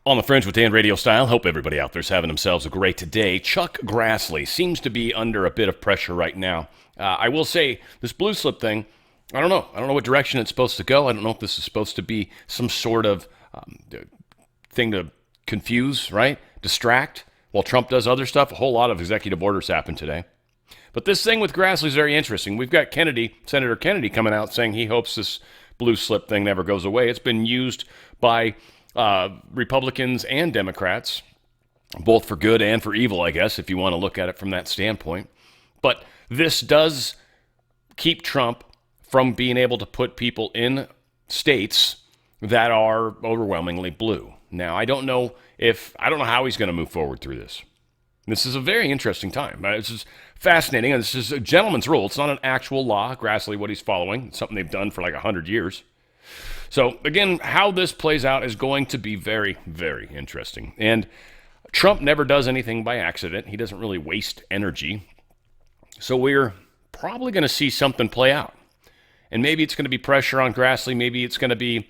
On the Fringe with Dan RadioStyle. Hope everybody out there's having themselves a great day. Chuck Grassley seems to be under a bit of pressure right now. I will say, this blue slip thing, I don't know. I don't know what direction it's supposed to go. I don't know if this is supposed to be some sort of thing to confuse, right? Distract while Trump does other stuff. A whole lot of executive orders happened today. But this thing with Grassley is very interesting. We've got Senator Kennedy coming out saying he hopes this blue slip thing never goes away. It's been used by Republicans and Democrats, both for good and for evil, I guess, if you want to look at it from that standpoint. But this does keep Trump from being able to put people in states that are overwhelmingly blue. Now, I don't know how he's going to move forward through this. This is a very interesting time. This is fascinating, and this is a gentleman's rule. It's not an actual law, Grassley, what he's following. It's something they've done for like 100 years. So, again, how this plays out is going to be very, very interesting. And Trump never does anything by accident. He doesn't really waste energy. So we're probably going to see something play out. And maybe it's going to be pressure on Grassley. Maybe it's going to be,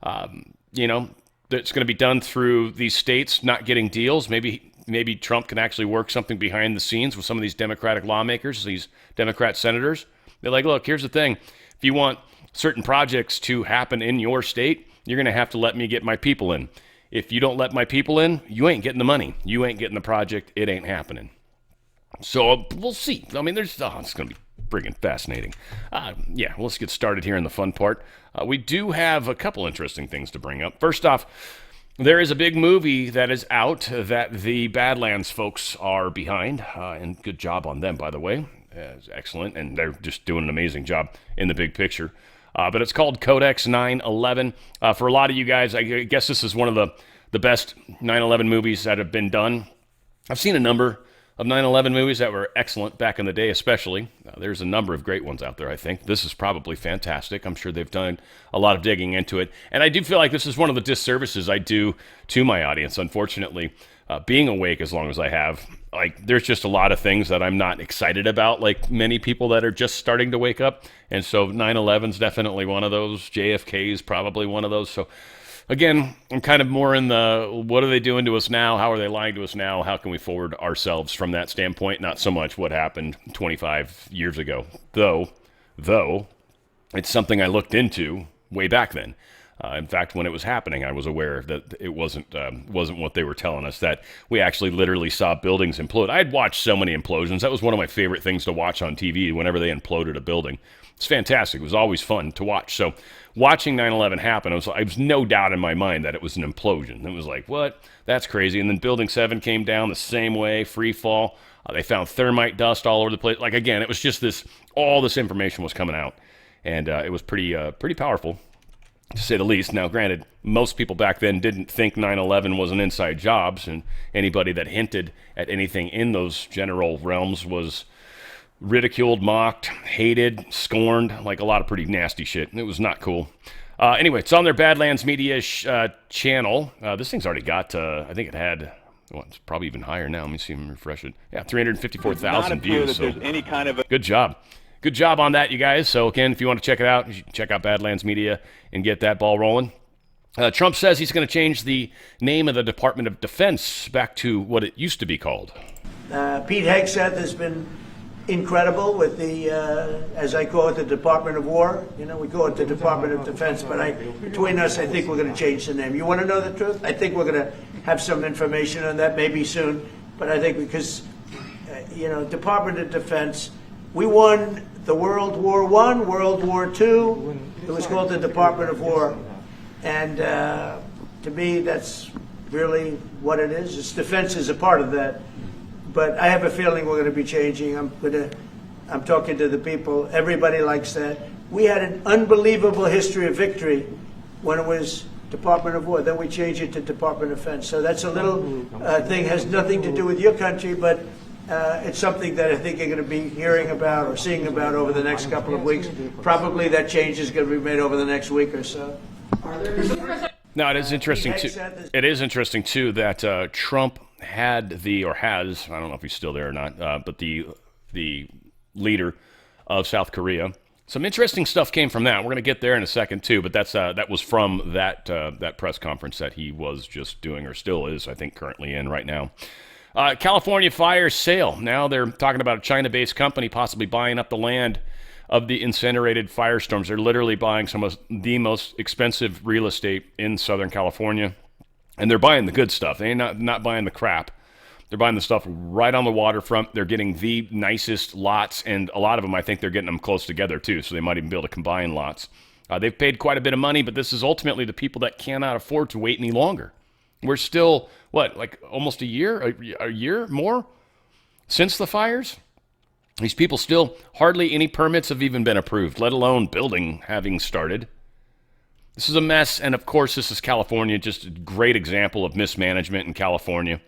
it's going to be done through these states not getting deals. Maybe Trump can actually work something behind the scenes with some of these Democratic lawmakers, these Democrat senators. They're like, look, here's the thing. If you want certain projects to happen in your state, you're going to have to let me get my people in. If you don't let my people in, you ain't getting the money. You ain't getting the project. It ain't happening. So we'll see. I mean, it's going to be friggin' fascinating. Let's get started here in the fun part. We do have a couple interesting things to bring up. First off, there is a big movie that is out that the Badlands folks are behind, and good job on them, by the way. It's excellent, and they're just doing an amazing job in the big picture. But it's called Codex 9/11. For a lot of you guys, I guess this is one of the best 9/11 movies that have been done. I've seen a number of 9/11 movies that were excellent back in the day, especially. There's a number of great ones out there, I think. This is probably fantastic. I'm sure they've done a lot of digging into it. And I do feel like this is one of the disservices I do to my audience, unfortunately. Being awake as long as I have, there's just a lot of things that I'm not excited about, like many people that are just starting to wake up. And so 9/11 is definitely one of those. JFK is probably one of those. So again, I'm kind of more in the, what are they doing to us now? How are they lying to us now? How can we forward ourselves from that standpoint? Not so much what happened 25 years ago, though it's something I looked into way back then. In fact, when it was happening, I was aware that it wasn't what they were telling us, that we actually literally saw buildings implode. I had watched so many implosions. That was one of my favorite things to watch on TV whenever they imploded a building. It's fantastic. It was always fun to watch. So watching 9/11 happen, I was no doubt in my mind that it was an implosion. It was like, what? That's crazy. And then Building 7 came down the same way, free fall. They found thermite dust all over the place. Again, it was just all this information was coming out. And it was pretty powerful, to say the least. Now, granted, most people back then didn't think 9/11 was an inside job, and anybody that hinted at anything in those general realms was ridiculed, mocked, hated, scorned, like a lot of pretty nasty shit. It was not cool. Anyway, it's on their Badlands Media channel. This thing's already got, I think it had, it's probably even higher now. Let me see if I'm refresh it. Yeah, 354,000 views. So any kind of good job. Good job on that, you guys. So again, if you want to check it out, you should check out Badlands Media and get that ball rolling. Trump says he's going to change the name of the Department of Defense back to what it used to be called. Pete Hegseth has been incredible with the, as I call it, the Department of War. We call it the Department of Defense, but between us, I think we're going to change the name. You want to know the truth? I think we're going to have some information on that maybe soon, but I think because, Department of Defense, we won the World War I, World War II. It was called the Department of War. And to me, that's really what it is. Its defense is a part of that. But I have a feeling we're going to be changing. I'm talking to the people. Everybody likes that. We had an unbelievable history of victory when it was Department of War. Then we changed it to Department of Defense. So that's a little thing, has nothing to do with your country, but it's something that I think you're going to be hearing about or seeing about over the next couple of weeks. Probably that change is going to be made over the next week or so. Now, it is interesting too that Trump had has, I don't know if he's still there or not, but the leader of South Korea Some interesting stuff came from that. We're going to get there in a second too, but that was from that press conference that he was just doing, or still is, I think, currently in right now. California fire sale. Now they're talking about a China-based company possibly buying up the land of the incinerated firestorms. They're literally buying some of the most expensive real estate in Southern California, and they're buying the good stuff. They're not buying the crap. They're buying the stuff right on the waterfront. They're getting the nicest lots, and a lot of them, I think they're getting them close together, too, so they might even be able to combine lots. They've paid quite a bit of money, but this is ultimately the people that cannot afford to wait any longer. We're still, like almost a year more since the fires? These people still, hardly any permits have even been approved, let alone building having started. This is a mess, and of course, this is California, just a great example of mismanagement in California.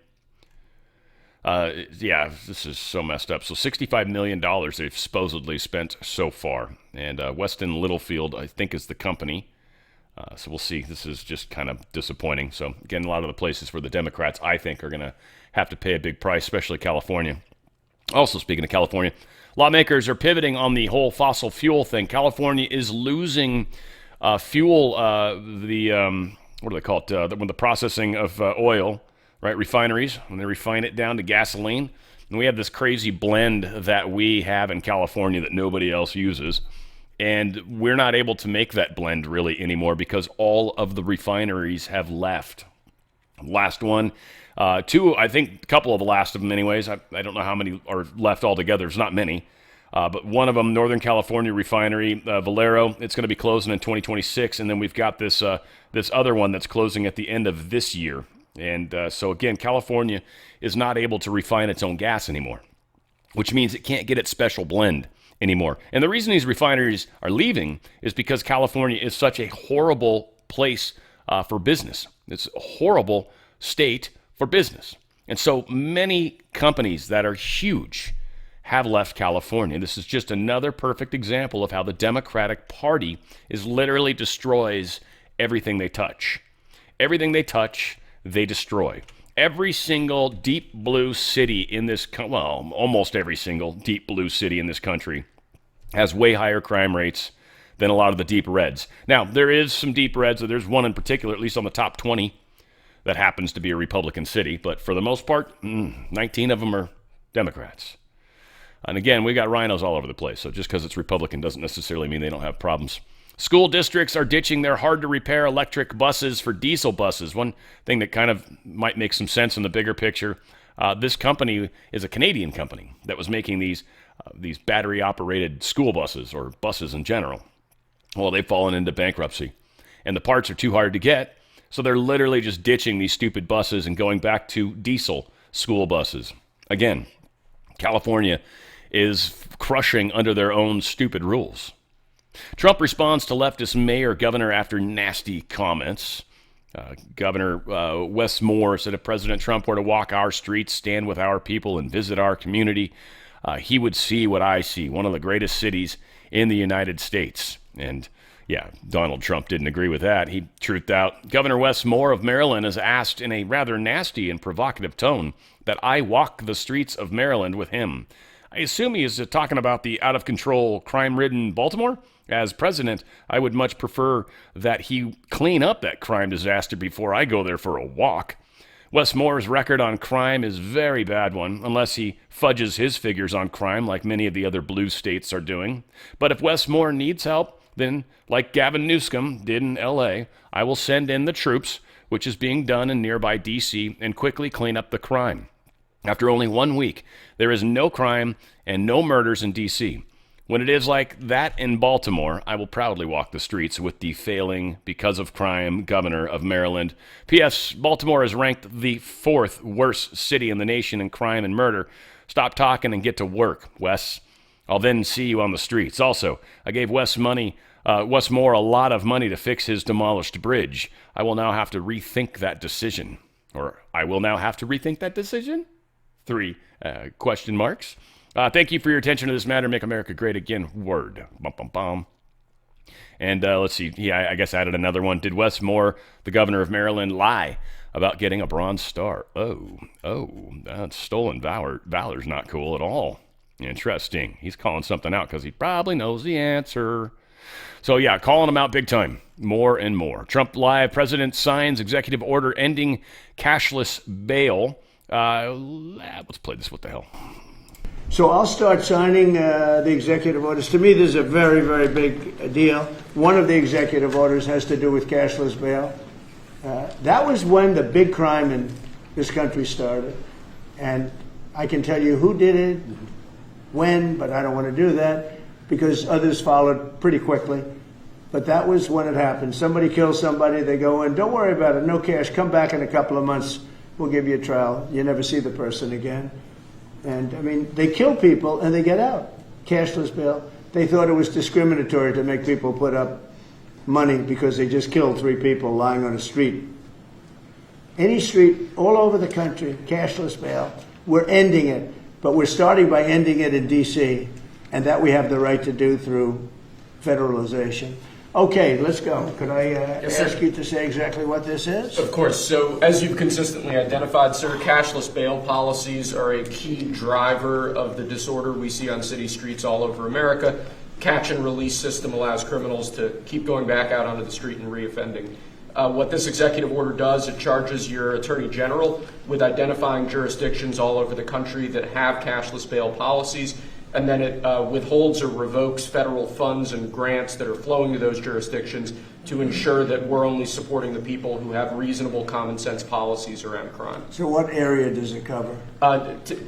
This is so messed up. So $65 million they've supposedly spent so far. And Weston Littlefield, I think, is the company. So we'll see. This is just kind of disappointing. So, again, a lot of the places where the Democrats, I think, are going to have to pay a big price, especially California. Also, speaking of California, lawmakers are pivoting on the whole fossil fuel thing. California is losing fuel, what do they call it, when the processing of oil, right, refineries, when they refine it down to gasoline. And we have this crazy blend that we have in California that nobody else uses. And we're not able to make that blend really anymore because all of the refineries have left. Last one, two, I think a couple of the last of them anyways. I don't know how many are left altogether. There's not many. But one of them, Northern California refinery, Valero, it's going to be closing in 2026. And then we've got this other one that's closing at the end of this year. And so, again, California is not able to refine its own gas anymore, which means it can't get its special blend anymore. And the reason these refineries are leaving is because California is such a horrible place for business. It's a horrible state for business. And so many companies that are huge have left California. This is just another perfect example of how the Democratic Party literally destroys everything they touch. Everything they touch, they destroy. Every single deep blue city in this, almost every single deep blue city in this country has way higher crime rates than a lot of the deep reds. Now, there is some deep reds. There's one in particular, at least on the top 20, that happens to be a Republican city. But for the most part, 19 of them are Democrats. And again, we got rhinos all over the place. So just because it's Republican doesn't necessarily mean they don't have problems. School districts are ditching their hard-to-repair electric buses for diesel buses. One thing that kind of might make some sense in the bigger picture, this company is a Canadian company that was making these battery-operated school buses, or buses in general. Well, they've fallen into bankruptcy, and the parts are too hard to get, so they're literally just ditching these stupid buses and going back to diesel school buses. Again, California is crushing under their own stupid rules. Trump responds to leftist mayor-governor after nasty comments. Governor Wes Moore said if President Trump were to walk our streets, stand with our people, and visit our community, he would see what I see, one of the greatest cities in the United States. And yeah, Donald Trump didn't agree with that. He truthed out. Governor Wes Moore of Maryland has asked in a rather nasty and provocative tone that I walk the streets of Maryland with him. I assume he is talking about the out-of-control, crime-ridden Baltimore. As president, I would much prefer that he clean up that crime disaster before I go there for a walk. Wes Moore's record on crime is a very bad one, unless he fudges his figures on crime like many of the other blue states are doing. But if Wes Moore needs help, then, like Gavin Newsom did in L.A., I will send in the troops, which is being done in nearby D.C., and quickly clean up the crime. After only 1 week, there is no crime and no murders in D.C. When it is like that in Baltimore, I will proudly walk the streets with the failing, because of crime, governor of Maryland. P.S. Baltimore is ranked the 4th worst city in the nation in crime and murder. Stop talking and get to work, Wes. I'll then see you on the streets. Also, I gave Wes Moore a lot of money to fix his demolished bridge. I will now have to rethink that decision. Or I will now have to rethink that decision? 3 question marks. Thank you for your attention to this matter. Make America great again. Word. Bum, bum, bum. And let's see. I guess I added another one. Did Wes Moore, the governor of Maryland, lie about getting a Bronze Star? Oh, that's stolen valor. Valor's not cool at all. Interesting. He's calling something out because he probably knows the answer. So, yeah, calling him out big time. More and more. Trump Live. President signs executive order ending cashless bail. Let's play this. What the hell? So I'll start signing the executive orders. To me, this is a very, very big deal. One of the executive orders has to do with cashless bail. That was when the big crime in this country started. And I can tell you who did it, when, but I don't want to do that because others followed pretty quickly. But that was when it happened. Somebody kills somebody, they go in, don't worry about it, no cash, come back in a couple of months, we'll give you a trial. You never see the person again. And, I mean, they kill people and they get out. Cashless bail. They thought it was discriminatory to make people put up money because they just killed 3 people lying on a street. Any street all over the country, cashless bail. We're ending it, but we're starting by ending it in D.C., and that we have the right to do through federalization. Okay, let's go. Could I ask you to say exactly what this is? Of course. So, as you've consistently identified, sir, cashless bail policies are a key driver of the disorder we see on city streets all over America. Catch and release system allows criminals to keep going back out onto the street and reoffending. What this executive order does, it charges your attorney general with identifying jurisdictions all over the country that have cashless bail policies, and then it withholds or revokes federal funds and grants that are flowing to those jurisdictions to ensure that we're only supporting the people who have reasonable common sense policies around crime. So what area does it cover?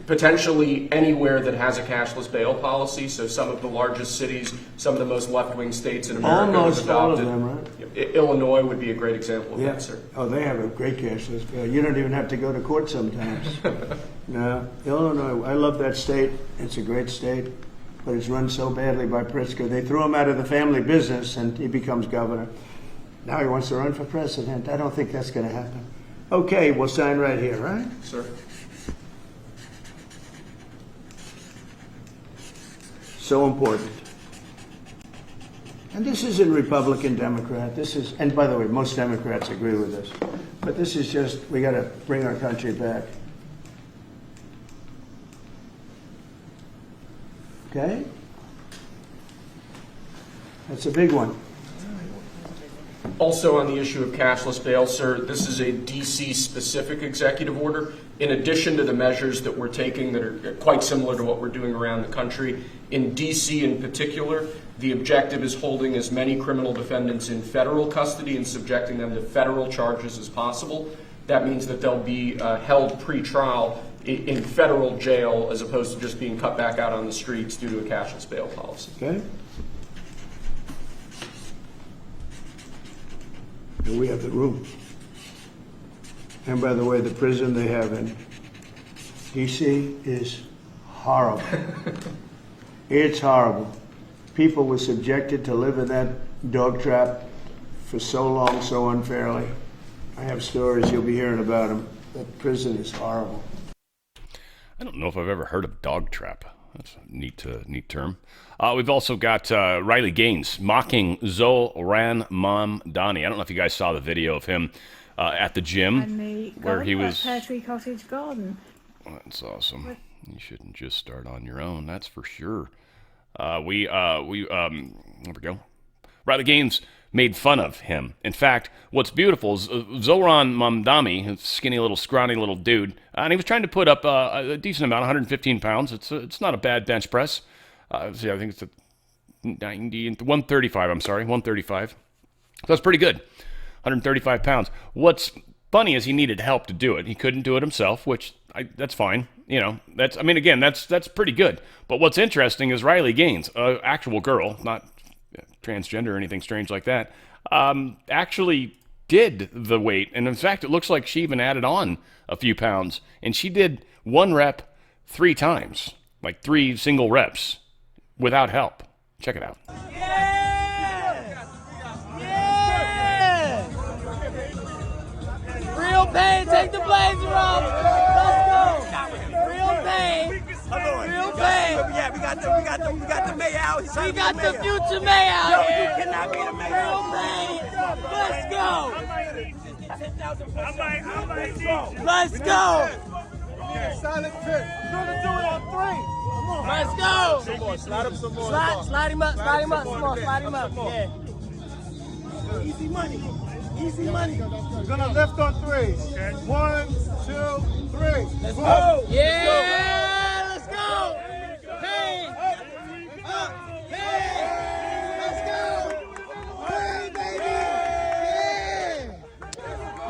Potentially anywhere that has a cashless bail policy. So some of the largest cities, some of the most left-wing states in America Almost have adopted. all of them, right? Illinois would be a great example of that, sir. Oh, they have a great cashless bail. You don't even have to go to court sometimes. No, Illinois, I love that state. It's a great state, but it's run so badly by Pritzker. They threw him out of the family business and he becomes governor. Now he wants to run for president. I don't think that's going to happen. Okay, we'll sign right here, right? Sir. So important. And this isn't Republican, Democrat. This is, and by the way, most Democrats agree with this. But this is just, we got to bring our country back. Okay? That's a big one. Also on the issue of cashless bail, sir, this is a D.C. specific executive order. In addition to the measures that we're taking that are quite similar to what we're doing around the country, in D.C. in particular, the objective is holding as many criminal defendants in federal custody and subjecting them to federal charges as possible. That means that they'll be held pre-trial in federal jail as opposed to just being cut back out on the streets due to a cashless bail policy. Okay? And we have the room. And by the way, the prison they have in D.C. is horrible. It's horrible. People were subjected to live in that dog trap for so long, so unfairly. I have stories, you'll be hearing about them. That prison is horrible. I don't know if I've ever heard of dog trap. That's a neat term. We've also got Riley Gaines mocking Zoran Mamdani. I don't know if you guys saw the video of him at the gym And the where he was. Pear Tree Cottage Garden. That's awesome. You shouldn't just start on your own. That's for sure. There we go. Riley Gaines made fun of him. In fact, what's beautiful is Zoran Mamdani, a skinny little, scrawny little dude, and he was trying to put up a decent amount, 115 pounds. It's not a bad bench press. I think it's a 135. I'm sorry, 135. So that's pretty good. 135 pounds. What's funny is he needed help to do it. He couldn't do it himself, which that's fine. That's pretty good. But what's interesting is Riley Gaines, an actual girl, not transgender or anything strange like that, actually did the weight. And in fact, it looks like she even added on a few pounds. And she did 1 rep 3 times, like 3 single reps without help. Check it out. Yeah! Yeah! Real pain, take the blazer off. Let's go. Real pain. Real pain. Yeah, we got the mayor out. We got the future mayor out No, here. you cannot be the mayor. Real pain. Let's go. Let's go. Silent trip. We're gonna do it on 3. Come on. Let's go. Some more. Slide him some more. Slide him up. Slide him up. Come on, slide him up. Yeah. Easy money. Easy money. We're gonna lift on 3. Okay. 1, 2, 3. Let's go. Yeah. Let's go. Pain. Up. Pain. Let's go. Pain, baby. Yeah.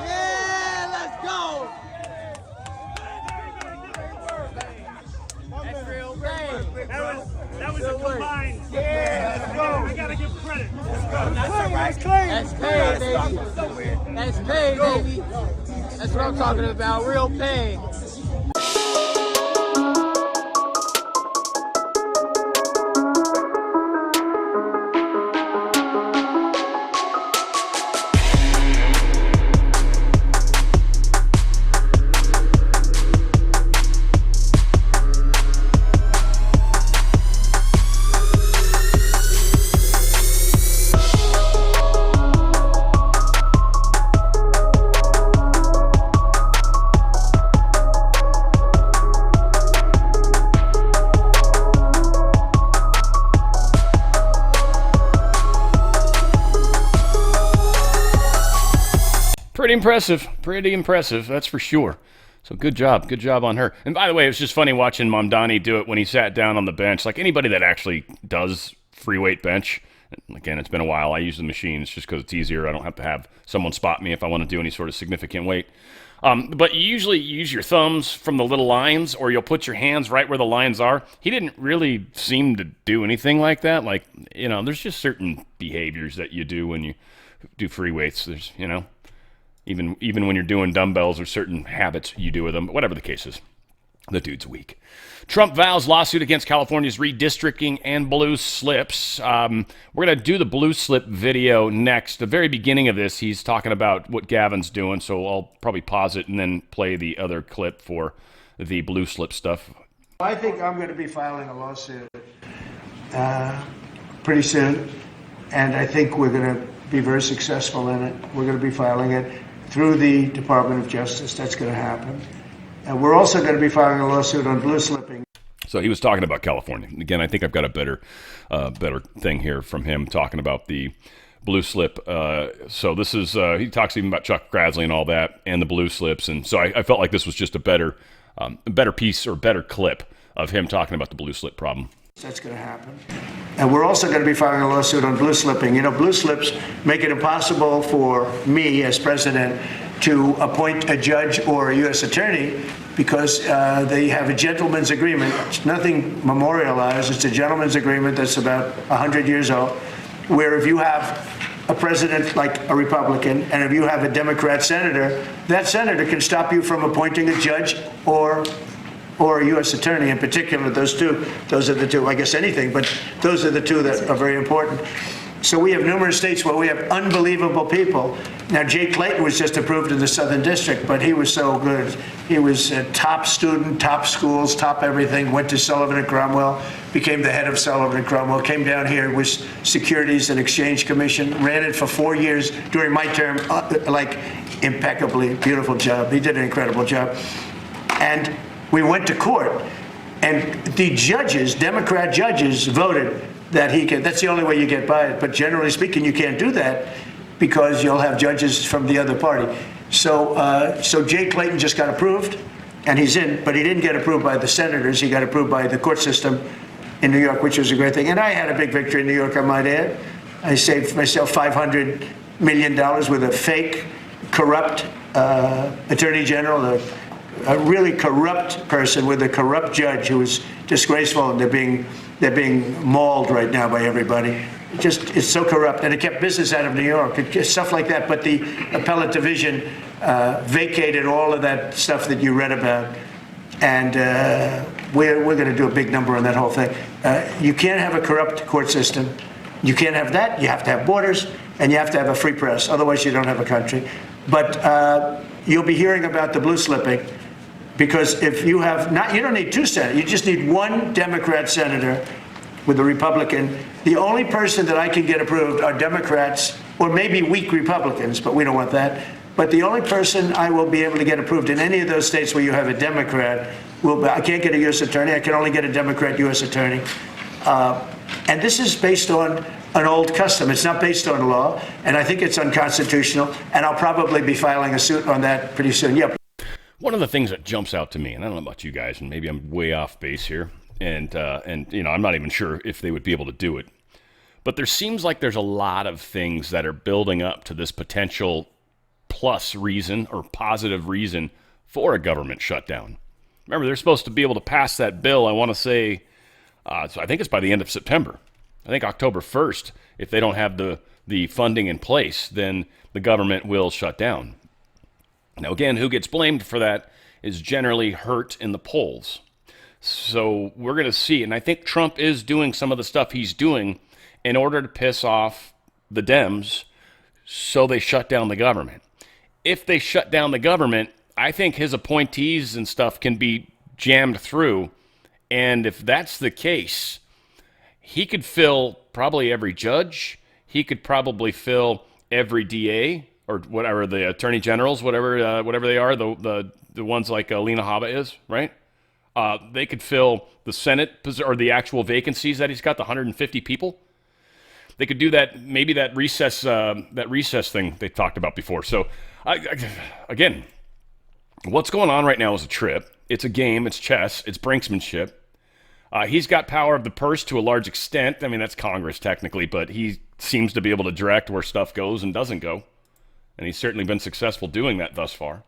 Yeah. Let's go. That's real pain. That was a combined. Yeah. Let's go. I gotta give credit. That's all right. That's pain, baby. That's pain, baby. That's what I'm talking about. Real pain. Pretty impressive, that's for sure. So good job on her. And by the way, it was just funny watching Mamdani do it when he sat down on the bench. Like anybody that actually does free weight bench, again, it's been a while. I use the machines just because it's easier. I don't have to have someone spot me if I want to do any sort of significant weight. But you usually use your thumbs from the little lines, or you'll put your hands right where the lines are. He didn't really seem to do anything like that. Like, there's just certain behaviors that you do when you do free weights. There's, even when you're doing dumbbells, there's certain habits you do with them. But whatever the case is, the dude's weak. Trump vows lawsuit against California's redistricting and blue slips. We're going to do the blue slip video next. The very beginning of this, he's talking about what Gavin's doing, so I'll probably pause it and then play the other clip for the blue slip stuff. I think I'm going to be filing a lawsuit pretty soon, and I think we're going to be very successful in it. We're going to be filing it through the Department of Justice. That's going to happen. And we're also going to be filing a lawsuit on blue slipping. So he was talking about California. Again, I think I've got a better thing here from him talking about the blue slip. So this is, he talks even about Chuck Grassley and all that and the blue slips. And so I felt like this was just a better piece or better clip of him talking about the blue slip problem. That's going to happen. And we're also going to be filing a lawsuit on blue slipping. Blue slips make it impossible for me as president to appoint a judge or a U.S. attorney because they have a gentleman's agreement. It's nothing memorialized. It's a gentleman's agreement that's about 100 years old, where if you have a president like a Republican and if you have a Democrat senator, that senator can stop you from appointing a judge or a U.S. attorney. In particular, those are the two, I guess anything, but those are the two that are very important. So we have numerous states where we have unbelievable people. Now, Jay Clayton was just approved in the Southern District, but he was so good. He was a top student, top schools, top everything, went to Sullivan and Cromwell, became the head of Sullivan and Cromwell, came down here, was Securities and Exchange Commission, ran it for 4 years during my term, like impeccably, beautiful job. He did an incredible job. And we went to court, and the judges, Democrat judges, voted that he can. That's the only way you get by it. But generally speaking, you can't do that because you'll have judges from the other party. So Jay Clayton just got approved, and he's in, but he didn't get approved by the senators. He got approved by the court system in New York, which was a great thing. And I had a big victory in New York, I might add. I saved myself $500 million with a fake, corrupt attorney general, a really corrupt person with a corrupt judge who was disgraceful, and they're being mauled right now by everybody. It's so corrupt, and it kept business out of New York, stuff like that. But the appellate division vacated all of that stuff that you read about, and we're going to do a big number on that whole thing. You can't have a corrupt court system. You can't have that. You have to have borders, and you have to have a free press. Otherwise, you don't have a country. But you'll be hearing about the blue slipping. Because if you have not, you don't need two senators. You just need one Democrat senator with a Republican. The only person that I can get approved are Democrats, or maybe weak Republicans, but we don't want that. But the only person I will be able to get approved in any of those states where you have a Democrat I can't get a U.S. attorney. I can only get a Democrat U.S. attorney. And this is based on an old custom. It's not based on law, and I think it's unconstitutional. And I'll probably be filing a suit on that pretty soon. Yep. One of the things that jumps out to me, and I don't know about you guys, and maybe I'm way off base here, and I'm not even sure if they would be able to do it, but there seems like there's a lot of things that are building up to this potential plus reason or positive reason for a government shutdown. Remember, they're supposed to be able to pass that bill, I want to say, so I think it's by the end of September. I think October 1st, if they don't have the funding in place, then the government will shut down. Now, again, who gets blamed for that is generally hurt in the polls. So we're going to see, and I think Trump is doing some of the stuff he's doing in order to piss off the Dems so they shut down the government. If they shut down the government, I think his appointees and stuff can be jammed through. And if that's the case, he could fill probably every judge. He could probably fill every DA or whatever, the attorney generals, whatever they are, the ones like Lena Habba is, right? They could fill the Senate or the actual vacancies that he's got, the 150 people. They could do that, maybe that recess thing they talked about before. So, again, what's going on right now is a trip. It's a game. It's chess. It's brinksmanship. He's got power of the purse to a large extent. I mean, that's Congress technically, but he seems to be able to direct where stuff goes and doesn't go. And he's certainly been successful doing that thus far.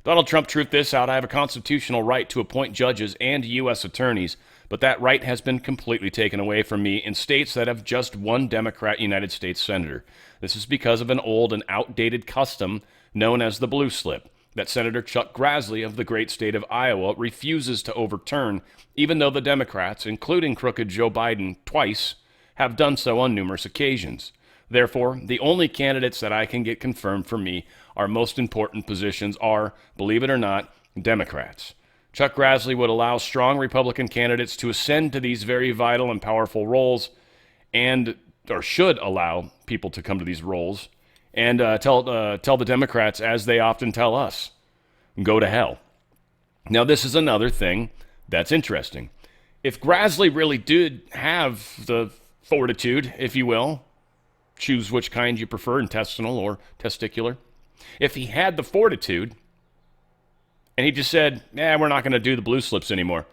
Donald Trump truth this out. I have a constitutional right to appoint judges and U.S. attorneys, but that right has been completely taken away from me in states that have just one Democrat United States Senator. This is because of an old and outdated custom known as the blue slip that Senator Chuck Grassley of the great state of Iowa refuses to overturn, even though the Democrats, including crooked Joe Biden twice, have done so on numerous occasions. Therefore, the only candidates that I can get confirmed for me are most important positions are, believe it or not, Democrats. Chuck Grassley would allow strong Republican candidates to ascend to these very vital and powerful roles or should allow people to come to these roles and tell the Democrats, as they often tell us, go to hell. Now, this is another thing that's interesting. If Grassley really did have the fortitude, if you will, choose which kind you prefer, intestinal or testicular, if he had the fortitude and he just said, we're not going to do the blue slips anymore,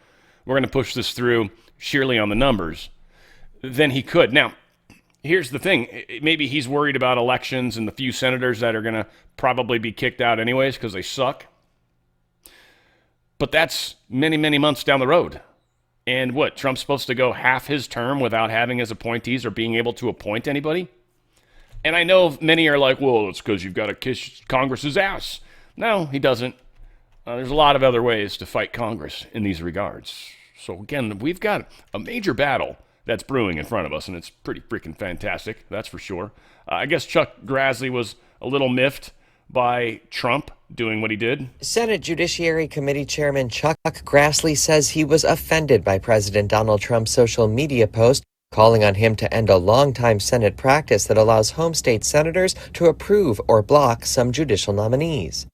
we're going to push this through sheerly on the numbers, then he could. Now, here's the thing. Maybe he's worried about elections and the few senators that are going to probably be kicked out anyways because they suck. But that's many, many months down the road. And what, Trump's supposed to go half his term without having his appointees or being able to appoint anybody? And I know many are like, well, it's because you've got to kiss Congress's ass. No, he doesn't. There's a lot of other ways to fight Congress in these regards. So again, we've got a major battle that's brewing in front of us, and it's pretty freaking fantastic, that's for sure. I guess Chuck Grassley was a little miffed by Trump doing what he did. Senate Judiciary Committee Chairman Chuck Grassley says he was offended by President Donald Trump's social media post calling on him to end a longtime Senate practice that allows home state senators to approve or block some judicial nominees.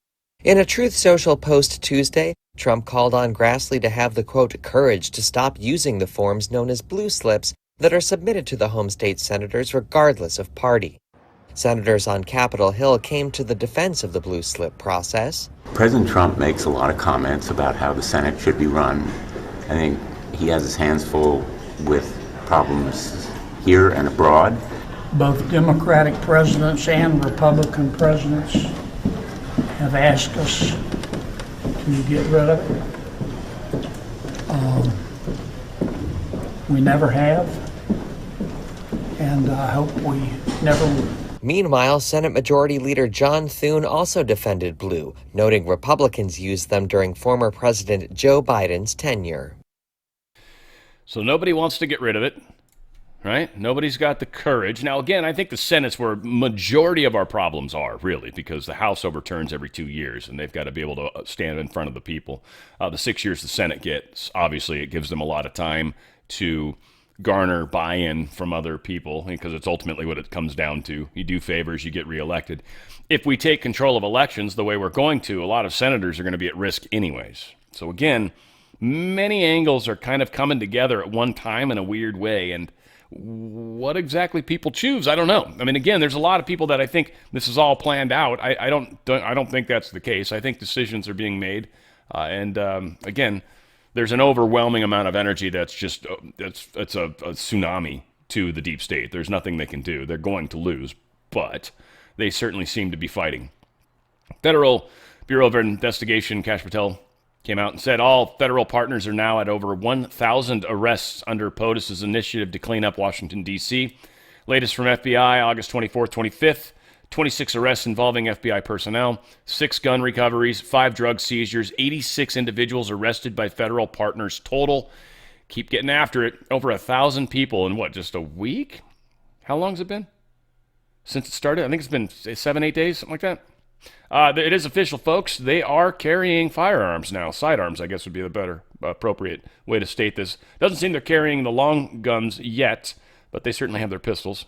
In a Truth Social post Tuesday, Trump called on Grassley to have the, quote, courage to stop using the forms known as blue slips that are submitted to the home state senators regardless of party. Senators on Capitol Hill came to the defense of the blue slip process. President Trump makes a lot of comments about how the Senate should be run. I think he has his hands full with problems here and abroad. Both Democratic presidents and Republican presidents have asked us to get rid of it. We never have, and I hope we never will. Meanwhile, Senate Majority Leader John Thune also defended blue, noting Republicans used them during former President Joe Biden's tenure. So nobody wants to get rid of it, right? Nobody's got the courage. Now, again, I think the Senate's where majority of our problems are, really, because the House overturns every 2 years, and they've got to be able to stand in front of the people. The 6 years the Senate gets, obviously, it gives them a lot of time to garner buy-in from other people, because it's ultimately what it comes down to. You do favors, you get reelected. If we take control of elections the way we're going to, a lot of senators are going to be at risk anyways. So again, many angles are kind of coming together at one time in a weird way, and what exactly people choose, I don't know. I mean, again, there's a lot of people that I think this is all planned out. I don't think that's the case. I think decisions are being made, and again, there's an overwhelming amount of energy that's just it's a tsunami to the deep state. There's nothing they can do. They're going to lose, but they certainly seem to be fighting. Federal Bureau of Investigation, Kash Patel, came out and said all federal partners are now at over 1,000 arrests under POTUS's initiative to clean up Washington, D.C. Latest from FBI, August 24th, 25th. 26 arrests involving FBI personnel, 6 gun recoveries, 5 drug seizures, 86 individuals arrested by federal partners total. Keep getting after it. Over 1,000 people in what, just a week? How long's it been since it started? I think it's been 7-8 days, something like that. It is official, folks. They are carrying firearms now. Sidearms, I guess, would be the better appropriate way to state this. Doesn't seem they're carrying the long guns yet, but they certainly have their pistols.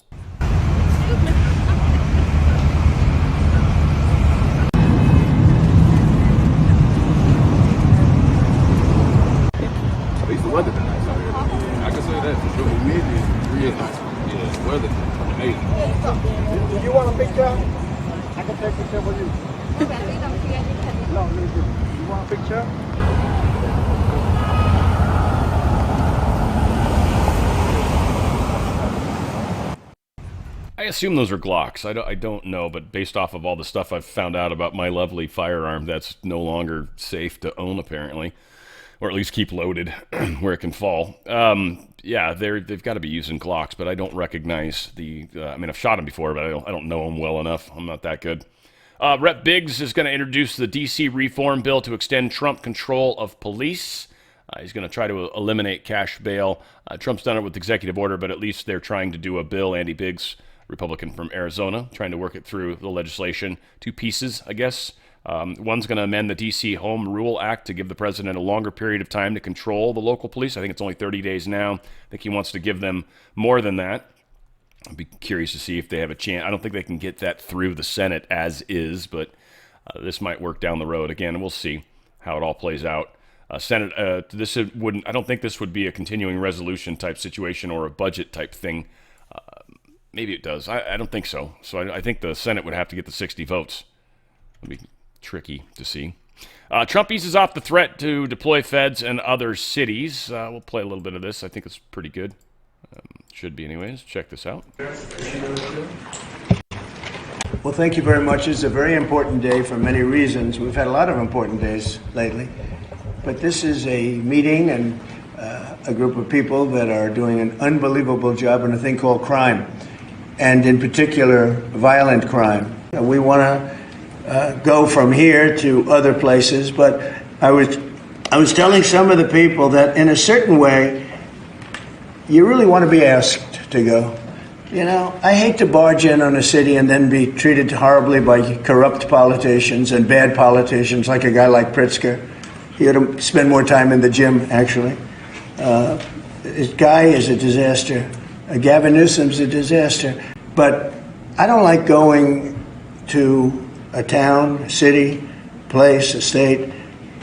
Weather been nice out here. I can say that for sure. Humidity is real nice. Yeah, weather amazing. Do you want a picture? I can take a picture for you. No, you want a picture? I assume those are Glocks. I don't know, but based off of all the stuff I've found out about my lovely firearm, that's no longer safe to own, apparently. Or at least keep loaded where it can fall. Yeah, they've got to be using Glocks, but I don't recognize the. I mean, I've shot them before, but I don't know them well enough. I'm not that good. Rep. Biggs is going to introduce the D.C. reform bill to extend Trump control of police. He's going to try to eliminate cash bail. Trump's done it with executive order, but at least they're trying to do a bill. Andy Biggs, Republican from Arizona, trying to work it through the legislation. 2 pieces, I guess. One's going to amend the D.C. Home Rule Act to give the president a longer period of time to control the local police. I think it's only 30 days now. I think he wants to give them more than that. I'd be curious to see if they have a chance. I don't think they can get that through the Senate as is, but this might work down the road. Again, we'll see how it all plays out. Senate, I don't think this would be a continuing resolution type situation or a budget type thing. Maybe it does. I don't think so. So I think the Senate would have to get the 60 votes. It'd be tricky to see. Trump eases off the threat to deploy feds in other cities. We'll play a little bit of this. I think it's pretty good. Should be anyways. Check this out. Well, thank you very much. It's a very important day for many reasons. We've had a lot of important days lately. But this is a meeting and a group of people that are doing an unbelievable job in a thing called crime, and in particular, violent crime. We want to go from here to other places, but I was telling some of the people that in a certain way, you really want to be asked to go. You know, I hate to barge in on a city and then be treated horribly by corrupt politicians and bad politicians, like a guy like Pritzker. He ought to spend more time in the gym, actually. This guy is a disaster. Gavin Newsom's a disaster. But I don't like going to a town, city, place, a state,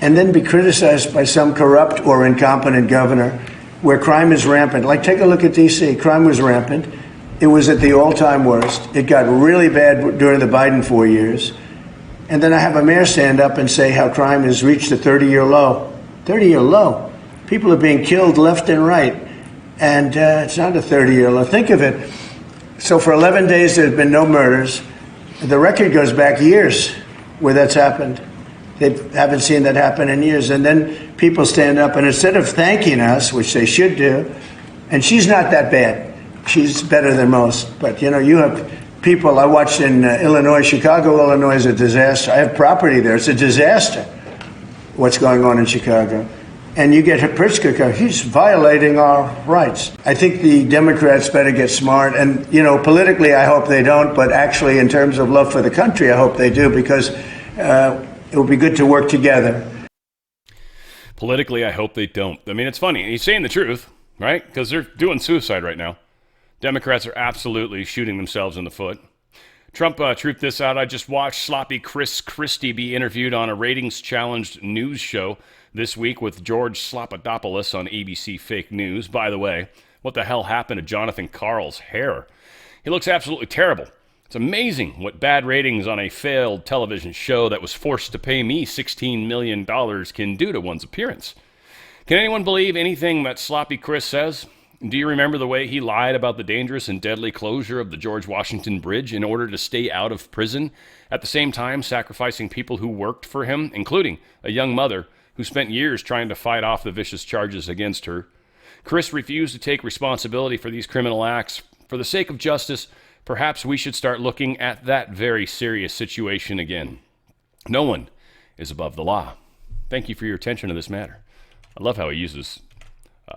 and then be criticized by some corrupt or incompetent governor where crime is rampant. Like, take a look at D.C. Crime was rampant. It was at the all-time worst. It got really bad during the Biden 4 years. And then I have a mayor stand up and say how crime has reached a 30-year low. 30-year low. People are being killed left and right. And it's not a 30-year low. Think of it. So for 11 days, there have been no murders. The record goes back years where that's happened. They haven't seen that happen in years. And then people stand up, and instead of thanking us, which they should do, and she's not that bad. She's better than most. But, you know, you have people I watched in Illinois. Chicago, Illinois is a disaster. I have property there. It's a disaster what's going on in Chicago. And you get Pritzker, he's violating our rights. I think the Democrats better get smart. And, you know, politically, I hope they don't. But actually, in terms of love for the country, I hope they do, because it will be good to work together. Politically, I hope they don't. I mean, it's funny. He's saying the truth. right? Because they're doing suicide right now. Democrats are absolutely shooting themselves in the foot. Trump truthed this out. I just watched sloppy Chris Christie be interviewed on a ratings-challenged news show this week with George Slopadopoulos on ABC Fake News. By the way, what the hell happened to Jonathan Karl's hair? He looks absolutely terrible. It's amazing what bad ratings on a failed television show that was forced to pay me $16 million can do to one's appearance. Can anyone believe anything that sloppy Chris says? Do you remember the way he lied about the dangerous and deadly closure of the George Washington Bridge in order to stay out of prison, at the same time sacrificing people who worked for him, including a young mother who spent years trying to fight off the vicious charges against her? Chris refused to take responsibility for these criminal acts. For the sake of justice, perhaps we should start looking at that very serious situation again. No one is above the law. Thank you for your attention to this matter. I love how he uses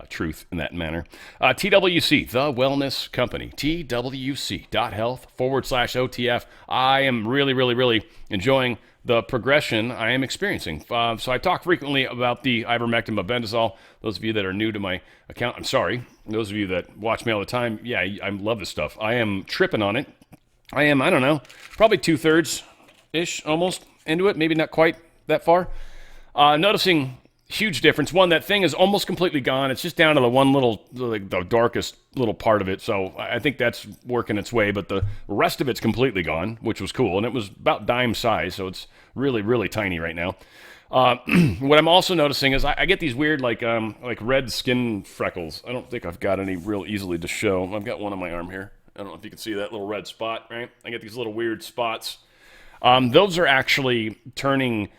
truth in that manner. TWC, the wellness company, twc.health/OTF. I am really enjoying the progression I am experiencing. So I talk frequently about the ivermectin mebendazole. Those of you that are new to my account, I'm sorry. Those of you that watch me all the time, yeah, I love this stuff. I am tripping on it. I don't know, probably 2/3-ish almost into it, maybe not quite that far. Noticing huge difference. One, that thing is almost completely gone. It's just down to the one little, like the darkest little part of it. So I think that's working its way, but the rest of it's completely gone, which was cool. And it was about dime size, so it's really tiny right now. What I'm also noticing is I get these weird like red skin freckles. I don't think I've got any real easily to show. I've got one on my arm here. I don't know if you can see that little red spot, right? I get these little weird spots. Those are actually turning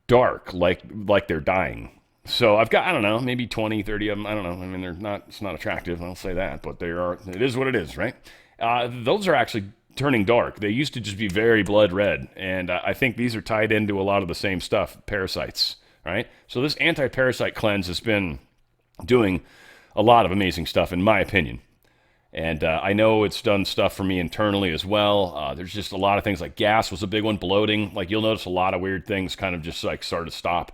dark, like they're dying. So I've got, I don't know, maybe 20, 30 of them. I don't know. I mean, it's not attractive. I'll say that, but it is what it is, right? Those are actually turning dark. They used to just be very blood red. And I think these are tied into a lot of the same stuff, parasites, right? So this anti-parasite cleanse has been doing a lot of amazing stuff, in my opinion. And I know it's done stuff for me internally as well. There's just a lot of things like gas was a big one, bloating. Like you'll notice a lot of weird things kind of just like start to stop.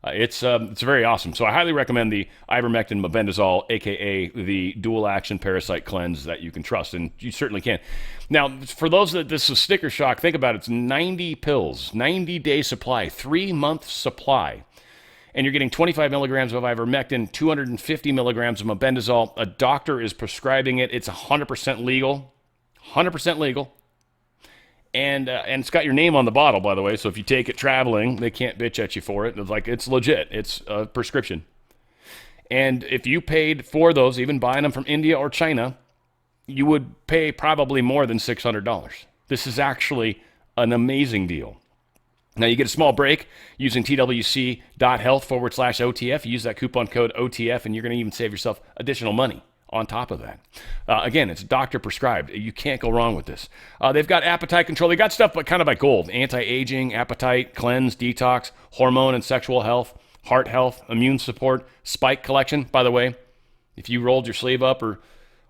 It's very awesome. So I highly recommend the ivermectin mebendazole, aka the dual action parasite cleanse that you can trust, and you certainly can. Now, for those that this is sticker shock, think about it. It's 90 pills, 90-day supply, 3-month supply. And you're getting 25 milligrams of ivermectin, 250 milligrams of mebendazole. A doctor is prescribing it. It's 100% legal. 100% legal. And it's got your name on the bottle, by the way. So if you take it traveling, they can't bitch at you for it. It's legit. It's a prescription. And if you paid for those, even buying them from India or China, you would pay probably more than $600. This is actually an amazing deal. Now, you get a small break using twc.health/OTF. You use that coupon code OTF, and you're going to even save yourself additional money on top of that. Again, it's doctor prescribed. You can't go wrong with this. They've got appetite control. They got stuff but kind of by gold. Anti-aging, appetite, cleanse, detox, hormone and sexual health, heart health, immune support, spike collection. By the way, if you rolled your sleeve up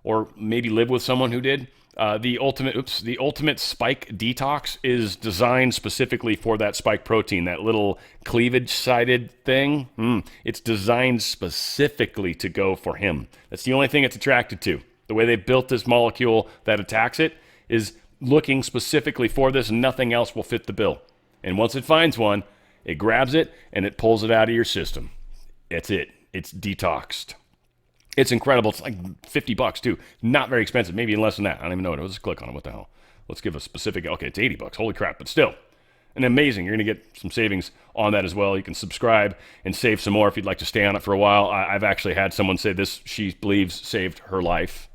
or maybe live with someone who did, the ultimate spike detox is designed specifically for that spike protein, that little cleavage-sided thing. It's designed specifically to go for him. That's the only thing it's attracted to. The way they built this molecule that attacks it is looking specifically for this, and nothing else will fit the bill. And once it finds one, it grabs it and it pulls it out of your system. That's it. It's detoxed. It's incredible. It's like $50 too. Not very expensive. Maybe even less than that. I don't even know what it was. Just click on it. What the hell? Let's give a specific. Okay, it's $80. Holy crap! But still, and amazing. You're going to get some savings on that as well. You can subscribe and save some more if you'd like to stay on it for a while. I've actually had someone say this. She believes saved her life,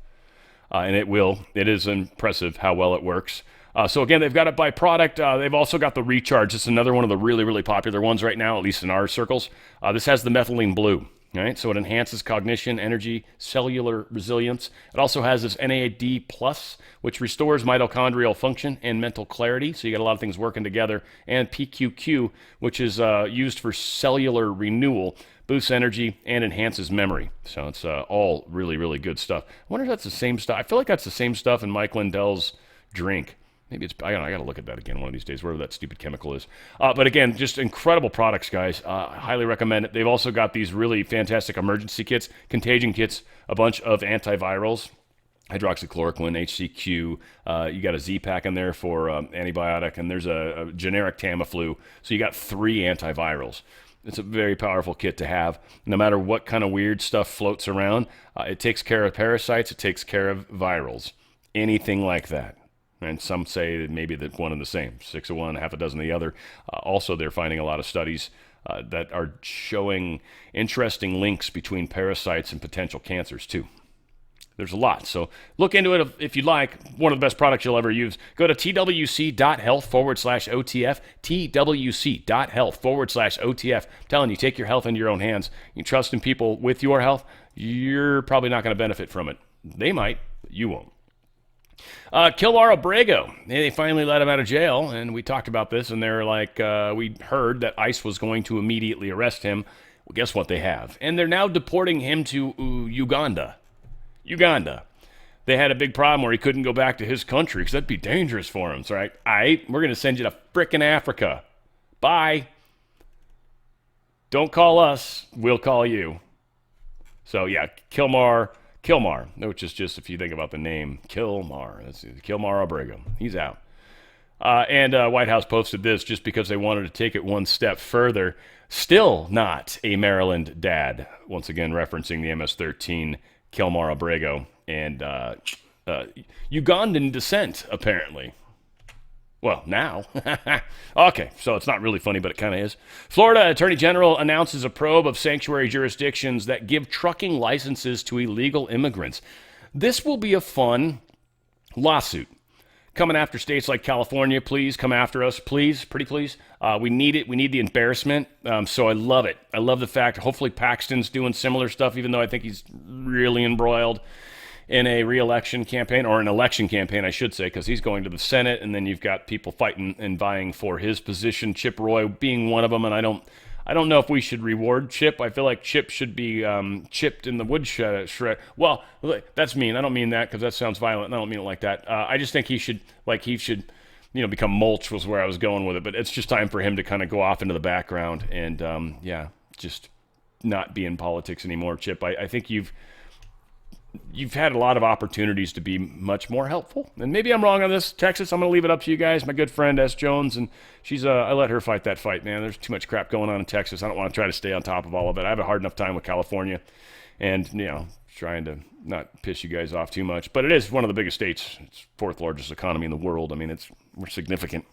and it will. It is impressive how well it works. So again, they've got it by product. They've also got the recharge. It's another one of the really popular ones right now, at least in our circles. This has the methylene blue. Right? So it enhances cognition, energy, cellular resilience. It also has this NAD+, which restores mitochondrial function and mental clarity. So you got a lot of things working together. And PQQ, which is used for cellular renewal, boosts energy and enhances memory. So it's all really good stuff. I wonder if that's the same stuff. I feel like that's the same stuff in Mike Lindell's drink. Maybe it's, I don't know, I got to look at that again one of these days, whatever that stupid chemical is. But again, just incredible products, guys. I highly recommend it. They've also got these really fantastic emergency kits, contagion kits, a bunch of antivirals, hydroxychloroquine, HCQ. You got a Z-Pack in there for antibiotic, and there's a generic Tamiflu. So you got 3 antivirals. It's a very powerful kit to have. No matter what kind of weird stuff floats around, it takes care of parasites, it takes care of virals, anything like that. And some say that maybe that one and the same, 6 of one, half a dozen of the other. Also, they're finding a lot of studies that are showing interesting links between parasites and potential cancers, too. There's a lot. So look into it if you'd like. One of the best products you'll ever use. Go to twc.health/OTF, twc.health/OTF. I'm telling you, take your health into your own hands. You trust in people with your health, you're probably not going to benefit from it. They might, but you won't. Kilmar Abrego, they finally let him out of jail, and we talked about this, and they're like, we heard that ICE was going to immediately arrest him. Well, guess what they have? And they're now deporting him to Uganda. They had a big problem where he couldn't go back to his country because that'd be dangerous for him. So, all right, we're going to send you to frickin' Africa. Bye. Don't call us. We'll call you. So, yeah, Kilmar, which is just, if you think about the name, Kilmar. That's Kilmar Abrego. He's out. And White House posted this just because they wanted to take it one step further. Still not a Maryland dad. Once again, referencing the MS-13 Kilmar Abrego, and Ugandan descent, apparently. Well, now. Okay, so it's not really funny, but it kind of is. Florida Attorney General announces a probe of sanctuary jurisdictions that give trucking licenses to illegal immigrants. This will be a fun lawsuit. Coming after states like California, please come after us, please, pretty please. We need it. We need the embarrassment. So I love it. I love the fact, hopefully Paxton's doing similar stuff, even though I think he's really embroiled in a re-election campaign, or an election campaign, I should say, because he's going to the Senate, and then you've got people fighting and vying for his position, Chip Roy being one of them, and I don't know if we should reward Chip. I feel like Chip should be chipped in the woodshed. Well, that's mean. I don't mean that because that sounds violent. I don't mean it like that. I just think he should, become mulch was where I was going with it. But it's just time for him to kind of go off into the background and, just not be in politics anymore, Chip. I think you've had a lot of opportunities to be much more helpful. And maybe I'm wrong on this, Texas. I'm going to leave it up to you guys. My good friend, S. Jones, and she's, I let her fight that fight, man. There's too much crap going on in Texas. I don't want to try to stay on top of all of it. I have a hard enough time with California and, trying to not piss you guys off too much. But it is one of the biggest states. It's 4th largest economy in the world. I mean, we're significant.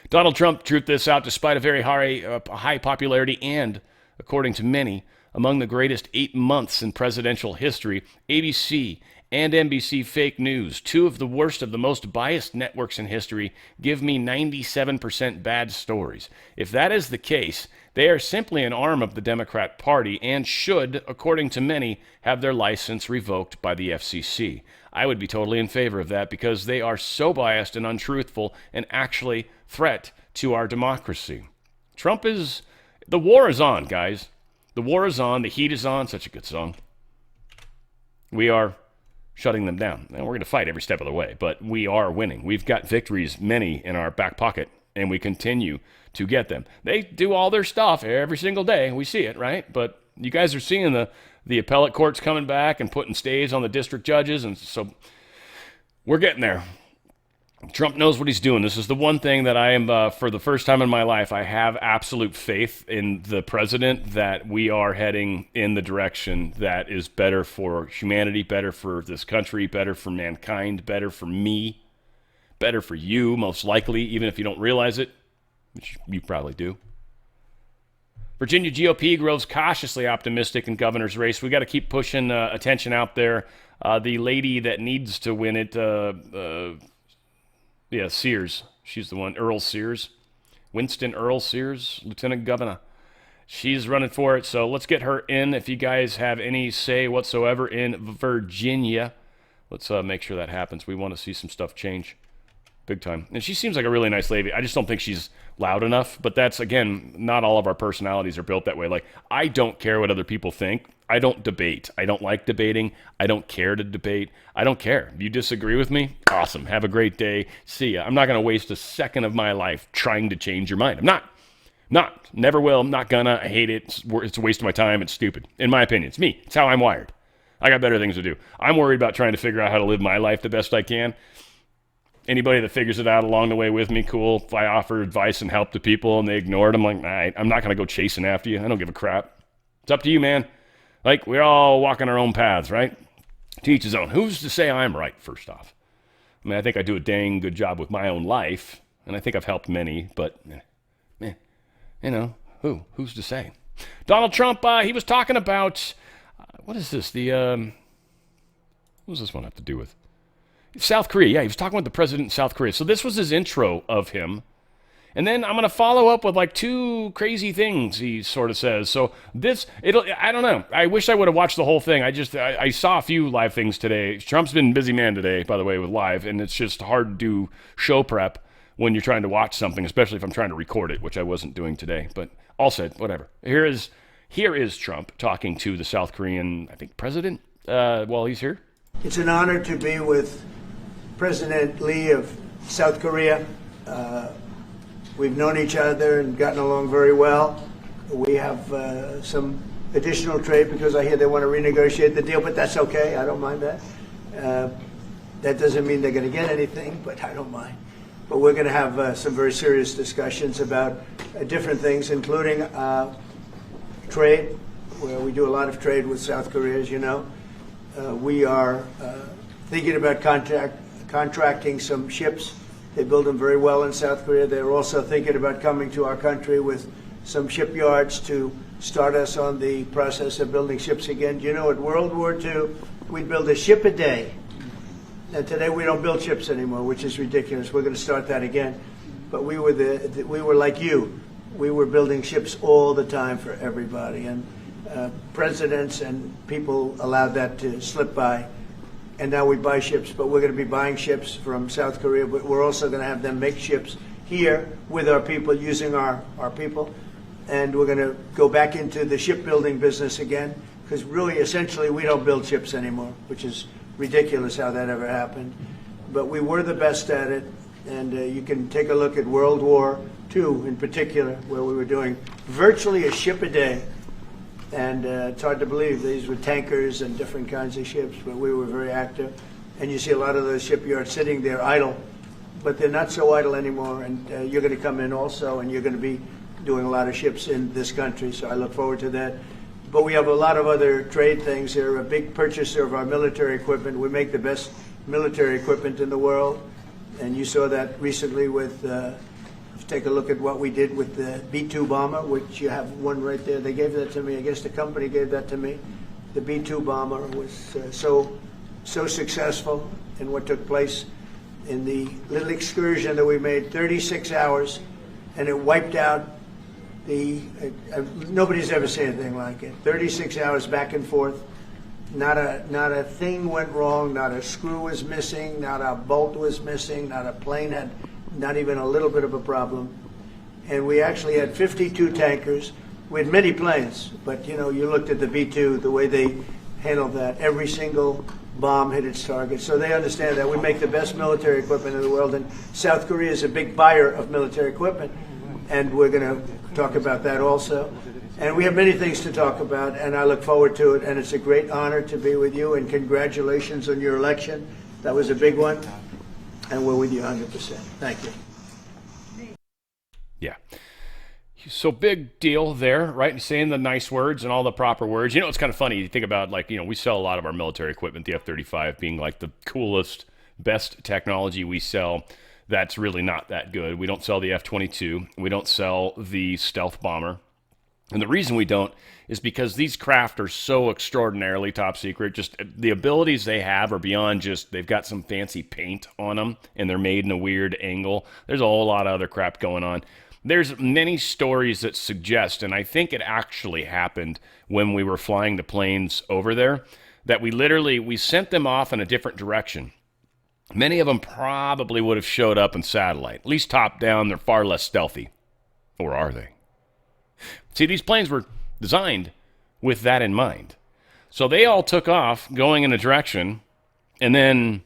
Donald Trump truth this out despite a very high popularity and, according to many, among the greatest 8 months in presidential history. ABC and NBC fake news, 2 of the worst of the most biased networks in history, give me 97% bad stories. If that is the case, they are simply an arm of the Democrat Party and should, according to many, have their license revoked by the FCC. I would be totally in favor of that because they are so biased and untruthful and actually threat to our democracy. The war is on, guys. The war is on. The heat is on. Such a good song. We are shutting them down. And we're going to fight every step of the way, but we are winning. We've got victories, many in our back pocket, and we continue to get them. They do all their stuff every single day. We see it, right? But you guys are seeing the appellate courts coming back and putting stays on the district judges, and so we're getting there. Trump knows what he's doing. This is the one thing that I am, for the first time in my life, I have absolute faith in the president that we are heading in the direction that is better for humanity, better for this country, better for mankind, better for me, better for you, most likely, even if you don't realize it, which you probably do. Virginia GOP grows cautiously optimistic in governor's race. We got to keep pushing attention out there. The lady that needs to win it, Sears. She's the one. Earl Sears. Winston Earl Sears, Lieutenant Governor. She's running for it, so let's get her in. If you guys have any say whatsoever in Virginia, let's make sure that happens. We want to see some stuff change. big time. And she seems like a really nice lady. I just don't think she's loud enough. But that's, again, not all of our personalities are built that way. Like, I don't care what other people think. I don't debate. I don't like debating. I don't care to debate. I don't care. If you disagree with me, awesome. Have a great day. See ya. I'm not going to waste a second of my life trying to change your mind. I'm not. Never will. I'm not gonna. I hate it. It's a waste of my time. It's stupid. In my opinion. It's me. It's how I'm wired. I got better things to do. I'm worried about trying to figure out how to live my life the best I can. Anybody that figures it out along the way with me, cool. If I offer advice and help to people and they ignore it, I'm like, nah, I'm not going to go chasing after you. I don't give a crap. It's up to you, man. Like, we're all walking our own paths, right? To each his own. Who's to say I'm right, first off? I mean, I think I do a dang good job with my own life, and I think I've helped many, but, you know, who's to say? Donald Trump, he was talking about, what is this? What does this one have to do with? South Korea. Yeah, he was talking with the president in South Korea. So this was his intro of him. And then I'm going to follow up with like 2 crazy things he sort of says. So I don't know. I wish I would have watched the whole thing. I saw a few live things today. Trump's been a busy man today, by the way, with live. And it's just hard to do show prep when you're trying to watch something, especially if I'm trying to record it, which I wasn't doing today. But all said, whatever. Here is Trump talking to the South Korean, I think, president while he's here. It's an honor to be with President Lee of South Korea. We've known each other and gotten along very well. We have some additional trade because I hear they want to renegotiate the deal, but that's okay. I don't mind that. That doesn't mean they're going to get anything, but I don't mind. But we're going to have some very serious discussions about different things, including trade, where we do a lot of trade with South Korea, as you know. We are thinking about contracting some ships. They build them very well in South Korea. They're also thinking about coming to our country with some shipyards to start us on the process of building ships again. You know, at World War II, we'd build a ship a day. And today we don't build ships anymore, which is ridiculous. We're going to start that again. But we were like you. We were building ships all the time for everybody. And presidents and people allowed that to slip by. And now we buy ships, but we're going to be buying ships from South Korea, but we're also going to have them make ships here with our people, using our people. And we're going to go back into the shipbuilding business again, because really, essentially, we don't build ships anymore, which is ridiculous how that ever happened. But we were the best at it, and you can take a look at World War II in particular, where we were doing virtually a ship a day. And it's hard to believe these were tankers and different kinds of ships, but we were very active. And you see a lot of those shipyards sitting there idle, but they're not so idle anymore. And you're going to come in also, and you're going to be doing a lot of ships in this country, so I look forward to that. But we have a lot of other trade things. They're a big purchaser of our military equipment. We make the best military equipment in the world, and you saw that recently with take a look at what we did with the B-2 bomber, which you have one right there. They gave that to me. I guess the company gave that to me. The B-2 bomber was so successful in what took place in the little excursion that we made, 36 hours, and it wiped out nobody's ever seen anything like it. 36 hours back and forth. Not a thing went wrong. Not a screw was missing. Not a bolt was missing. Not a plane had not even a little bit of a problem. And we actually had 52 tankers. We had many planes, but you looked at the B-2, the way they handled that. Every single bomb hit its target. So they understand that. We make the best military equipment in the world, and South Korea is a big buyer of military equipment. And we're going to talk about that also. And we have many things to talk about, and I look forward to it. And it's a great honor to be with you, and congratulations on your election. That was a big one. And we're with you 100%. Thank you. Yeah. So big deal there, right? Saying the nice words and all the proper words. It's kind of funny. You think about, we sell a lot of our military equipment, the F-35 being like the coolest, best technology we sell. That's really not that good. We don't sell the F-22. We don't sell the stealth bomber. And the reason we don't is because these craft are so extraordinarily top secret. Just the abilities they have are beyond just they've got some fancy paint on them and they're made in a weird angle. There's a whole lot of other crap going on. There's many stories that suggest, and I think it actually happened when we were flying the planes over there, that we sent them off in a different direction. Many of them probably would have showed up in satellite. At least top down, they're far less stealthy. Or are they? See, these planes were designed with that in mind. So they all took off going in a direction, and then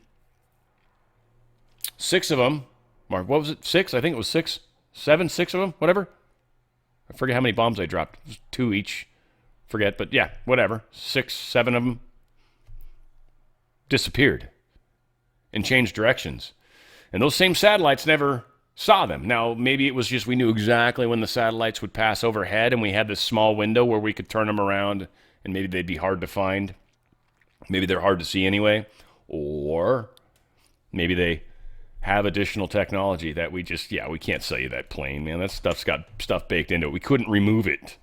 6 of them, Mark, what was it? 6? I think it was 6, 7, 6 of them, whatever. I forget how many bombs they dropped. It was 2 each. Forget, but yeah, whatever. 6, 7 of them disappeared and changed directions. And those same satellites never saw them. Now, maybe it was just we knew exactly when the satellites would pass overhead, and we had this small window where we could turn them around, and maybe they'd be hard to find. Maybe they're hard to see anyway. Or maybe they have additional technology that we just, we can't sell you that plane, man. That stuff's got stuff baked into it. We couldn't remove it.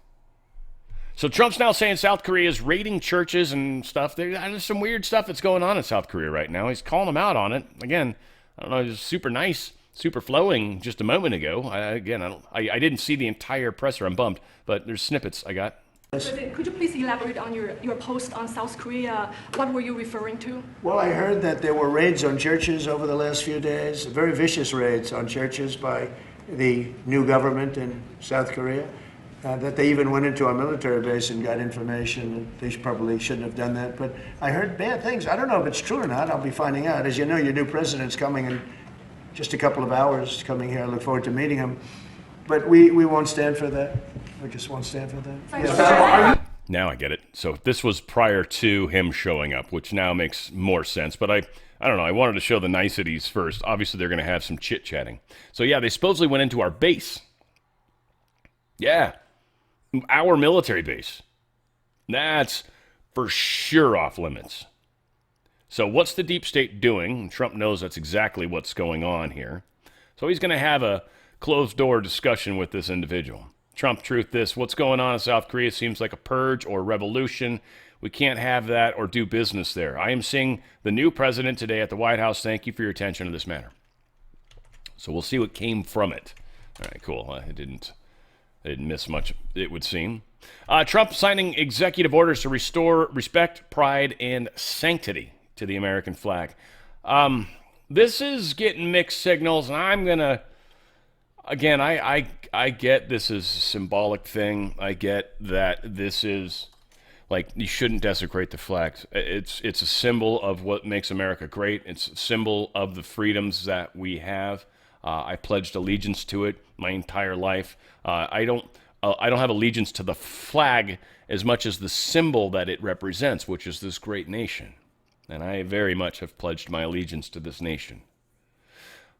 So Trump's now saying South Korea is raiding churches and stuff. There's some weird stuff that's going on in South Korea right now. He's calling them out on it. Again, I don't know, he was super nice, super flowing just a moment ago. I didn't see the entire presser. I'm bummed, but there's snippets I got. Could you please elaborate on your post on South Korea? What were you referring to? Well, I heard that there were raids on churches over the last few days, very vicious raids on churches by the new government in South Korea. That they even went into our military base and got information. They probably shouldn't have done that, but I heard bad things. I don't know if it's true or not. I'll be finding out. As you know, your new president's coming in just a couple of hours, coming here. I look forward to meeting him. But we won't stand for that. We just won't stand for that. Yeah. Now I get it. So this was prior to him showing up, which now makes more sense. But I don't know. I wanted to show the niceties first. Obviously, they're going to have some chit-chatting. So yeah, they supposedly went into our base. Yeah. Our military base. That's for sure off limits. So what's the deep state doing? Trump knows that's exactly what's going on here. So he's going to have a closed-door discussion with this individual. Trump, truth this, what's going on in South Korea seems like a purge or revolution. We can't have that or do business there. I am seeing the new president today at the White House. Thank you for your attention to this matter. So we'll see what came from it. All right, cool. I didn't miss much, it would seem. Trump signing executive orders to restore respect, pride, and sanctity to the American flag. This is getting mixed signals, and I'm going to, again, I get this is a symbolic thing. I get that this is, like, you shouldn't desecrate the flag. It's a symbol of what makes America great. It's a symbol of the freedoms that we have. I pledged allegiance to it my entire life. I don't have allegiance to the flag as much as the symbol that it represents, which is this great nation. And I very much have pledged my allegiance to this nation.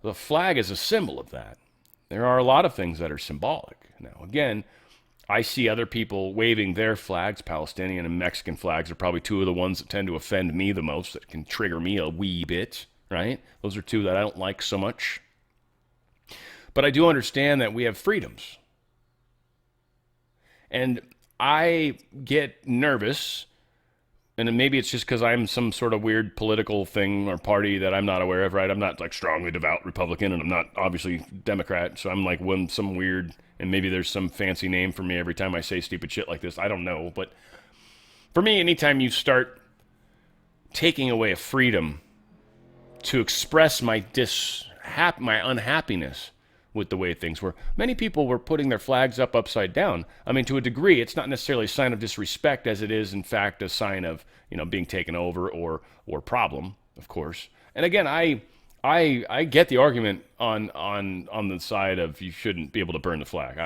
The flag is a symbol of that. There are a lot of things that are symbolic. Now, again, I see other people waving their flags. Palestinian and Mexican flags are probably two of the ones that tend to offend me the most, that can trigger me a wee bit, right? Those are two that I don't like so much. But I do understand that we have freedoms. And I get nervous, and maybe it's just because I'm some sort of weird political thing or party that I'm not aware of, right? I'm not like strongly devout Republican, and I'm not obviously Democrat, so I'm like some weird, and maybe there's some fancy name for me every time I say stupid shit like this. I don't know. But for me, anytime you start taking away a freedom to express my unhappiness with the way things were. Many people were putting their flags up upside down. I mean, to a degree, it's not necessarily a sign of disrespect as it is, in fact, a sign of, being taken over or problem, of course. And again, I get the argument on the side of you shouldn't be able to burn the flag.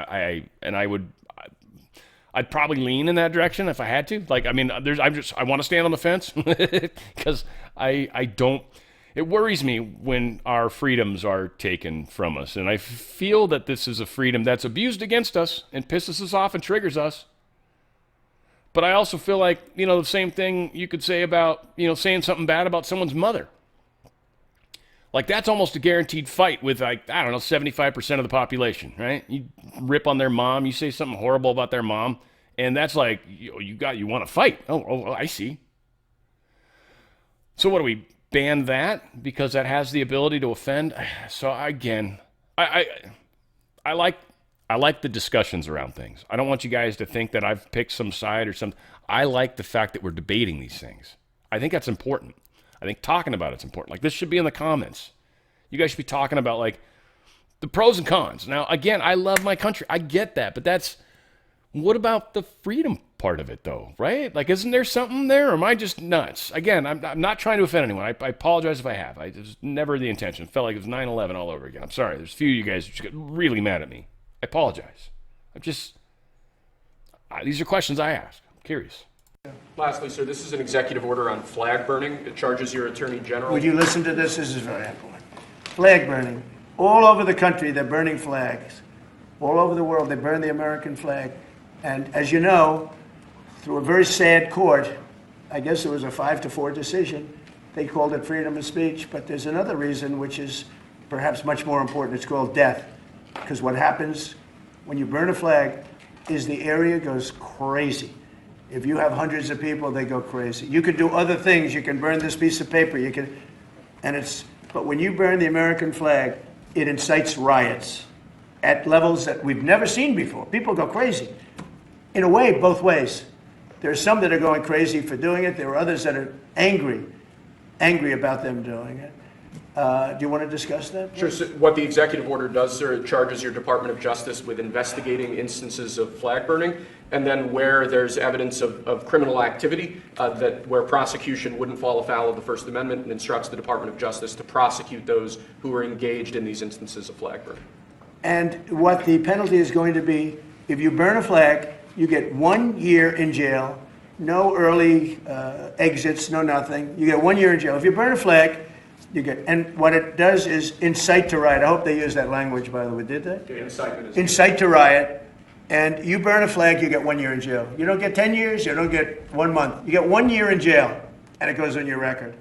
I'd probably lean in that direction if I had to. Like, I mean, I want to stand on the fence because I don't. It worries me when our freedoms are taken from us. And I feel that this is a freedom that's abused against us and pisses us off and triggers us. But I also feel like, the same thing you could say about, saying something bad about someone's mother. Like, that's almost a guaranteed fight with, 75% of the population, right? You rip on their mom, you say something horrible about their mom, and that's like, you want to fight. Oh, I see. So what do we ban that because that has the ability to offend? So again, I like the discussions around things. I don't want you guys to think that I've picked some side or some. I like the fact that we're debating these things. I think that's important. I think talking about it's important. Like, this should be in the comments. You guys should be talking about, like, the pros and cons. Now, again, I love my country. I get that. But what about the freedom part of it, though, right? Like, isn't there something there, or am I just nuts? Again, I'm not trying to offend anyone. I apologize if I have. It was never the intention. It felt like it was 9/11 all over again. I'm sorry. There's a few of you guys who just get really mad at me. I apologize. These are questions I ask. I'm curious. Lastly, sir, this is an executive order on flag burning. It charges your attorney general. Would you listen to this? This is very important. Flag burning. All over the country, they're burning flags. All over the world, they burn the American flag. And as you know, through a very sad court, I guess it was a 5-4 decision, they called it freedom of speech. But there's another reason, which is perhaps much more important. It's called death. Because what happens when you burn a flag is the area goes crazy. If you have hundreds of people, they go crazy. You could do other things. You can burn this piece of paper. But when you burn the American flag, it incites riots at levels that we've never seen before. People go crazy. In a way, both ways. There are some that are going crazy for doing it. There are others that are angry about them doing it. Do you want to discuss that? Sure. So what the executive order does, sir, it charges your Department of Justice with investigating instances of flag burning, and then where there's evidence of criminal activity, where prosecution wouldn't fall afoul of the First Amendment, and instructs the Department of Justice to prosecute those who are engaged in these instances of flag burning. And what the penalty is going to be, if you burn a flag, you get 1 year in jail, no early exits, no nothing. You get 1 year in jail. If you burn a flag, and what it does is incite to riot. I hope they use that language, by the way. Did they? Incite to riot. And you burn a flag, you get 1 year in jail. You don't get 10 years, you don't get 1 month. You get 1 year in jail, and it goes on your record.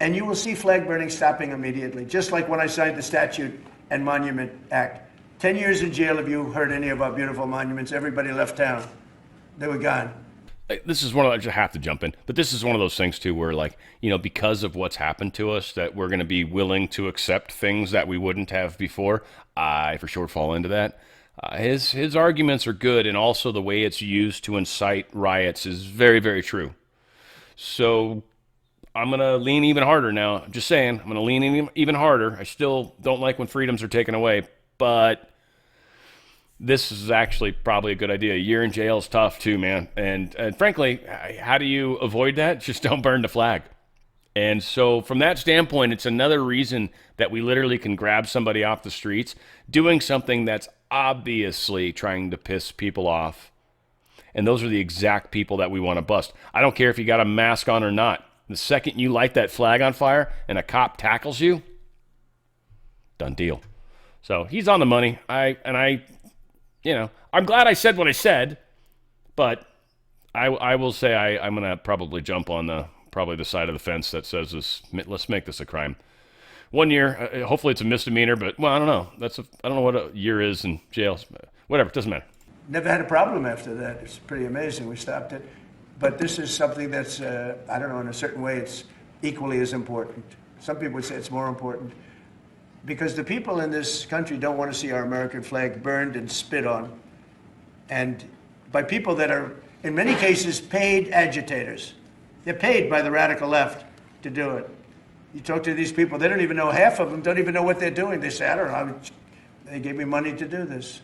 And you will see flag burning stopping immediately, just like when I signed the Statute and Monument Act. 10 years in jail if you hurt any of our beautiful monuments. Everybody left town. They were gone. This is I just have to jump in, but this is one of those things too where, like, because of what's happened to us, that we're going to be willing to accept things that we wouldn't have before. I for sure fall into that. His arguments are good, and also the way it's used to incite riots is very, very true. So I'm going to lean even harder now. I'm just saying, I'm going to lean even harder. I still don't like when freedoms are taken away, but this is actually probably a good idea. A year in jail is tough too, man. And frankly, how do you avoid that? Just don't burn the flag. And so from that standpoint, it's another reason that we literally can grab somebody off the streets doing something that's obviously trying to piss people off. And those are the exact people that we want to bust. I don't care if you got a mask on or not. The second you light that flag on fire and a cop tackles you, done deal. So he's on the money. I'm glad I said what I said, but I will say I'm going to probably jump on the side of the fence that says let's make this a crime. 1 year, hopefully it's a misdemeanor, but I don't know. I don't know what a year is in jail. Whatever, it doesn't matter. Never had a problem after that. It's pretty amazing. We stopped it. But this is something that's, I don't know, in a certain way, it's equally as important. Some people would say it's more important. Because the people in this country don't want to see our American flag burned and spit on. And by people that are, in many cases, paid agitators. They're paid by the radical left to do it. You talk to these people, they don't even know, half of them don't even know what they're doing. They say, I don't know, they gave me money to do this.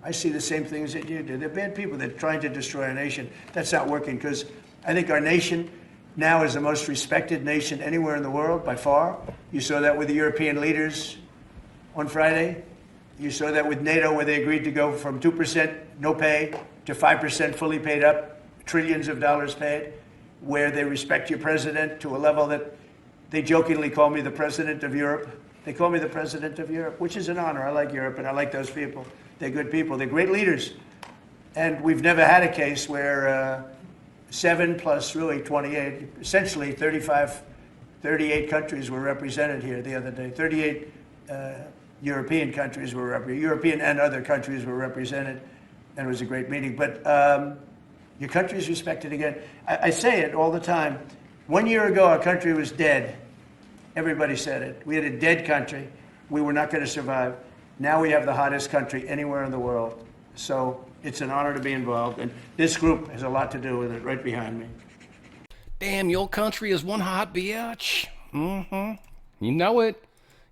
I see the same things that you do. They're bad people. They're trying to destroy our nation. That's not working, because I think our nation now is the most respected nation anywhere in the world, by far. You saw that with the European leaders on Friday. You saw that with NATO, where they agreed to go from 2% no pay to 5% fully paid up, trillions of dollars paid, where they respect your president to a level that they jokingly call me the president of Europe. They call me the president of Europe, which is an honor. I like Europe, and I like those people. They're good people. They're great leaders. And we've never had a case where 7 plus really 28, essentially 38 countries were represented here the other day. 38 European countries were represented. European and other countries were represented, and it was a great meeting. But your country is respected again. I say it all the time. 1 year ago, our country was dead. Everybody said it. We had a dead country. We were not going to survive. Now we have the hottest country anywhere in the world. So it's an honor to be involved, and this group has a lot to do with it, right behind me. Damn, your country is one hot bitch. Mm-hmm. You know it.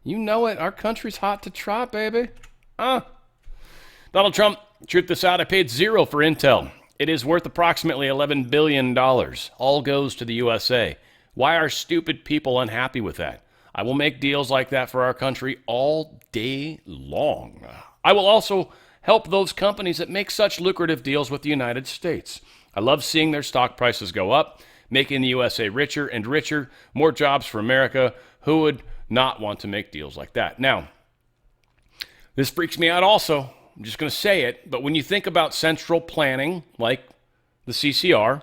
You know it. Our country's hot to trot, baby. Donald Trump, truth this out, I paid $0 for Intel. It is worth approximately $11 billion. All goes to the USA. Why are stupid people unhappy with that? I will make deals like that for our country all day long. I will also help those companies that make such lucrative deals with the United States. I love seeing their stock prices go up, making the USA richer and richer, more jobs for America. Who would not want to make deals like that? Now, this freaks me out also. I'm just going to say it, but when you think about central planning, like the CCR,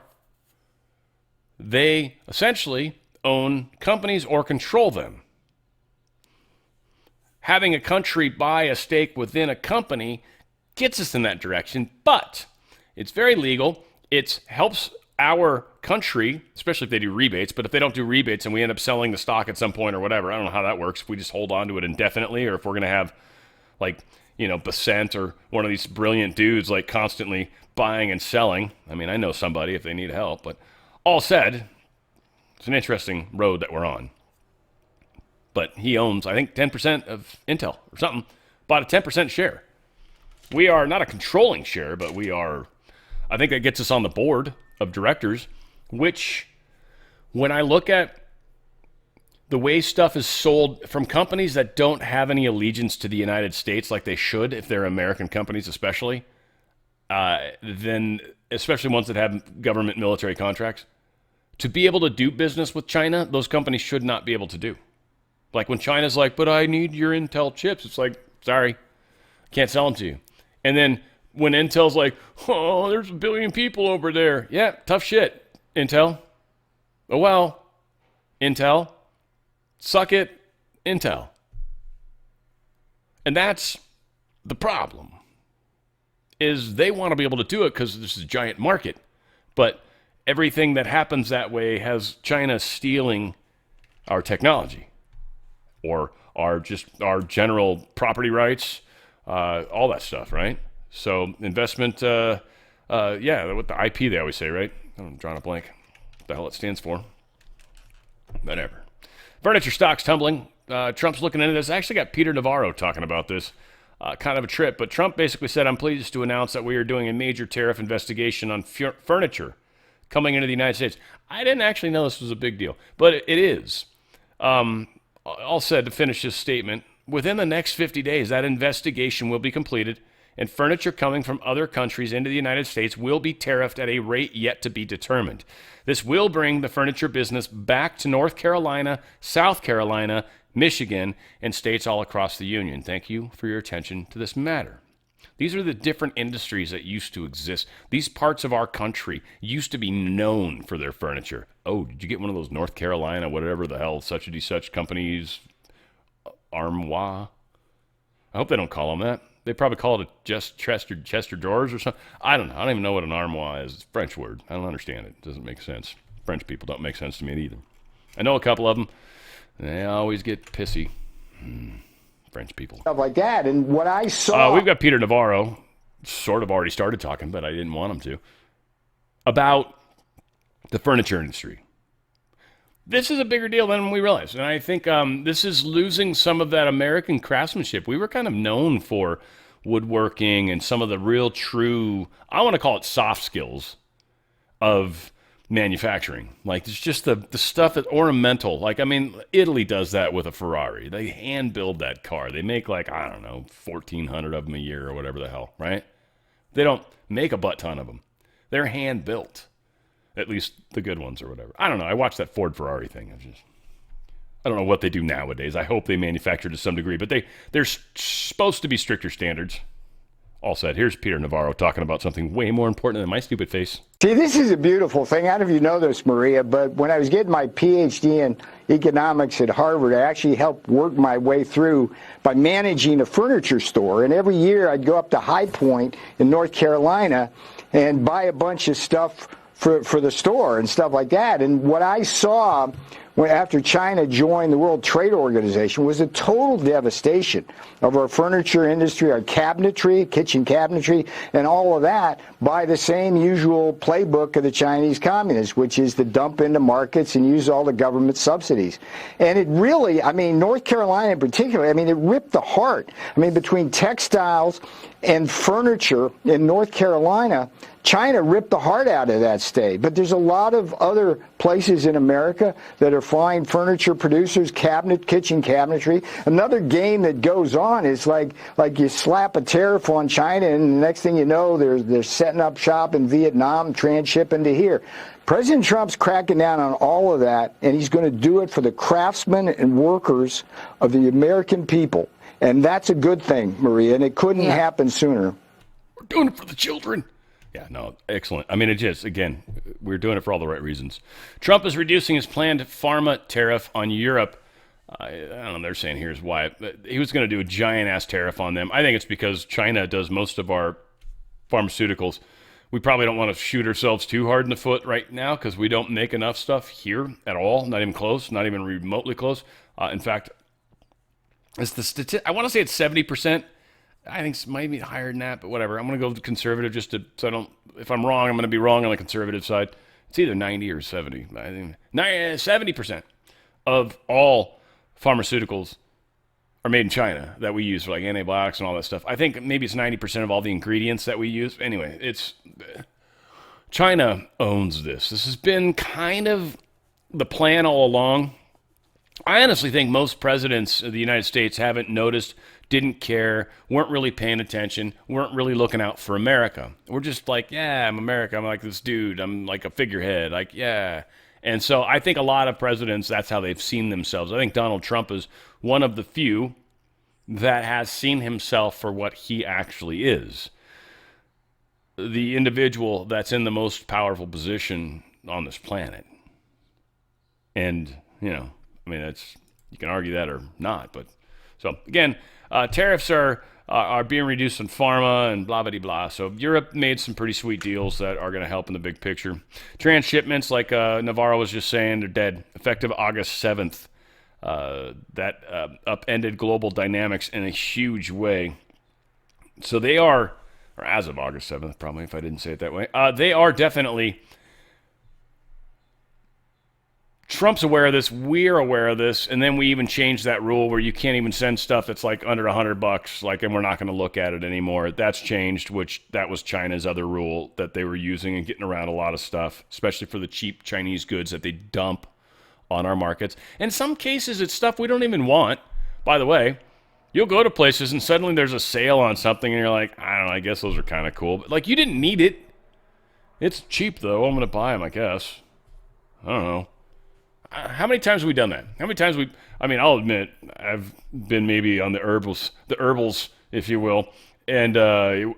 they essentially own companies or control them. Having a country buy a stake within a company gets us in that direction, but it's very legal. It helps our country, especially if they do rebates, but if they don't do rebates and we end up selling the stock at some point or whatever, I don't know how that works, if we just hold on to it indefinitely, or if we're going to have, like, Basent or one of these brilliant dudes, like, constantly buying and selling. I mean, I know somebody if they need help, but all said, it's an interesting road that we're on. But he owns, I think, 10% of Intel or something, bought a 10% share. We are not a controlling share, but we are, I think that gets us on the board of directors, which, when I look at the way stuff is sold from companies that don't have any allegiance to the United States like they should, if they're American companies especially, then especially ones that have government military contracts, to be able to do business with China, those companies should not be able to do. Like when China's like, but I need your Intel chips, it's like, sorry, can't sell them to you. And then when Intel's like, oh, there's 1 billion people over there. Yeah, tough shit, Intel. Oh, well, Intel. Suck it, Intel. And that's the problem, is they want to be able to do it because this is a giant market. But everything that happens that way has China stealing our technology or our general property rights, all that stuff, right? So investment, with the IP they always say, right? I'm drawing a blank. What the hell it stands for. Whatever. Furniture stocks tumbling. Trump's looking into this. I actually got Peter Navarro talking about this. Kind of a trip. But Trump basically said, I'm pleased to announce that we are doing a major tariff investigation on furniture coming into the United States. I didn't actually know this was a big deal, but it is. All said, to finish this statement, within the next 50 days, that investigation will be completed, and furniture coming from other countries into the United States will be tariffed at a rate yet to be determined. This will bring the furniture business back to North Carolina, South Carolina, Michigan, and states all across the union. Thank you for your attention to this matter. These are the different industries that used to exist. These parts of our country used to be known for their furniture. Oh, did you get one of those North Carolina, whatever the hell, such and such companies, armoire? I hope they don't call them that. They probably call it Chester drawers or something. I don't know. I don't even know what an armoire is. It's a French word. I don't understand it. It doesn't make sense. French people don't make sense to me either. I know a couple of them. They always get pissy. French people. Stuff like that. And what I saw... we've got Peter Navarro, sort of already started talking, but I didn't want him to, about the furniture industry. This is a bigger deal than we realize. And I think this is losing some of that American craftsmanship. We were kind of known for woodworking and some of the real true, I want to call it soft skills of manufacturing. Like, it's just the stuff that's ornamental. Like, I mean, Italy does that with a Ferrari. They hand build that car. They make, like, I don't know, 1,400 of them a year or whatever the hell, right? They don't make a butt ton of them. They're hand built. At least the good ones or whatever. I don't know. I watched that Ford Ferrari thing. I don't know what they do nowadays. I hope they manufacture to some degree, but they're supposed to be stricter standards. All said, here's Peter Navarro talking about something way more important than my stupid face. See, this is a beautiful thing. I don't know if you know this, Maria, but when I was getting my PhD in economics at Harvard, I actually helped work my way through by managing a furniture store. And every year I'd go up to High Point in North Carolina and buy a bunch of stuff for the store and stuff like that. And what I saw after China joined the World Trade Organization was a total devastation of our furniture industry, our cabinetry, kitchen cabinetry, and all of that by the same usual playbook of the Chinese communists, which is to dump into markets and use all the government subsidies. And it really, I mean, North Carolina in particular, I mean, it ripped the heart. I mean, between textiles and furniture in North Carolina, China ripped the heart out of that state. But there's a lot of other places in America that are fine furniture producers, kitchen cabinetry. Another game that goes on is like you slap a tariff on China, and the next thing you know, they're setting up shop in Vietnam, transshipping to here. President Trump's cracking down on all of that, and he's going to do it for the craftsmen and workers of the American people. And that's a good thing, Maria, and it couldn't happen sooner. We're doing it for the children. Yeah, no, excellent. I mean, it just, again, we're doing it for all the right reasons. Trump is reducing his planned pharma tariff on Europe. I don't know, they're saying here's why. He was going to do a giant-ass tariff on them. I think it's because China does most of our pharmaceuticals. We probably don't want to shoot ourselves too hard in the foot right now because we don't make enough stuff here at all, not even close, not even remotely close. In fact, it's I want to say it's 70%. I think it might be higher than that, but whatever. I'm going to go conservative just so I don't, if I'm wrong, I'm going to be wrong on the conservative side. It's either 90 or 70. I think 70% of all pharmaceuticals are made in China that we use for like antibiotics and all that stuff. I think maybe it's 90% of all the ingredients that we use. Anyway, China owns this. This has been kind of the plan all along. I honestly think most presidents of the United States haven't noticed, didn't care, weren't really paying attention, weren't really looking out for America. We're just like, yeah, I'm America. I'm like this dude. I'm like a figurehead. Like, yeah. And so I think a lot of presidents, that's how they've seen themselves. I think Donald Trump is one of the few that has seen himself for what he actually is. The individual that's in the most powerful position on this planet. And, you know, I mean, you can argue that or not, but so again, tariffs are being reduced on pharma and blah blah blah. So Europe made some pretty sweet deals that are going to help in the big picture. Transshipments, like Navarro was just saying, they're dead effective August 7th. That upended global dynamics in a huge way. So they are, or as of August 7th, probably if I didn't say it that way, they are definitely. Trump's aware of this, we're aware of this, and then we even changed that rule where you can't even send stuff that's like under $100, like, and we're not going to look at it anymore. That's changed, which that was China's other rule that they were using and getting around a lot of stuff, especially for the cheap Chinese goods that they dump on our markets. In some cases, it's stuff we don't even want. By the way, you'll go to places and suddenly there's a sale on something and you're like, I don't know, I guess those are kind of cool. But like, you didn't need it. It's cheap though. I'm going to buy them, I guess. I don't know. How many times have we done that? How many times I'll admit, I've been maybe on the herbals, if you will, and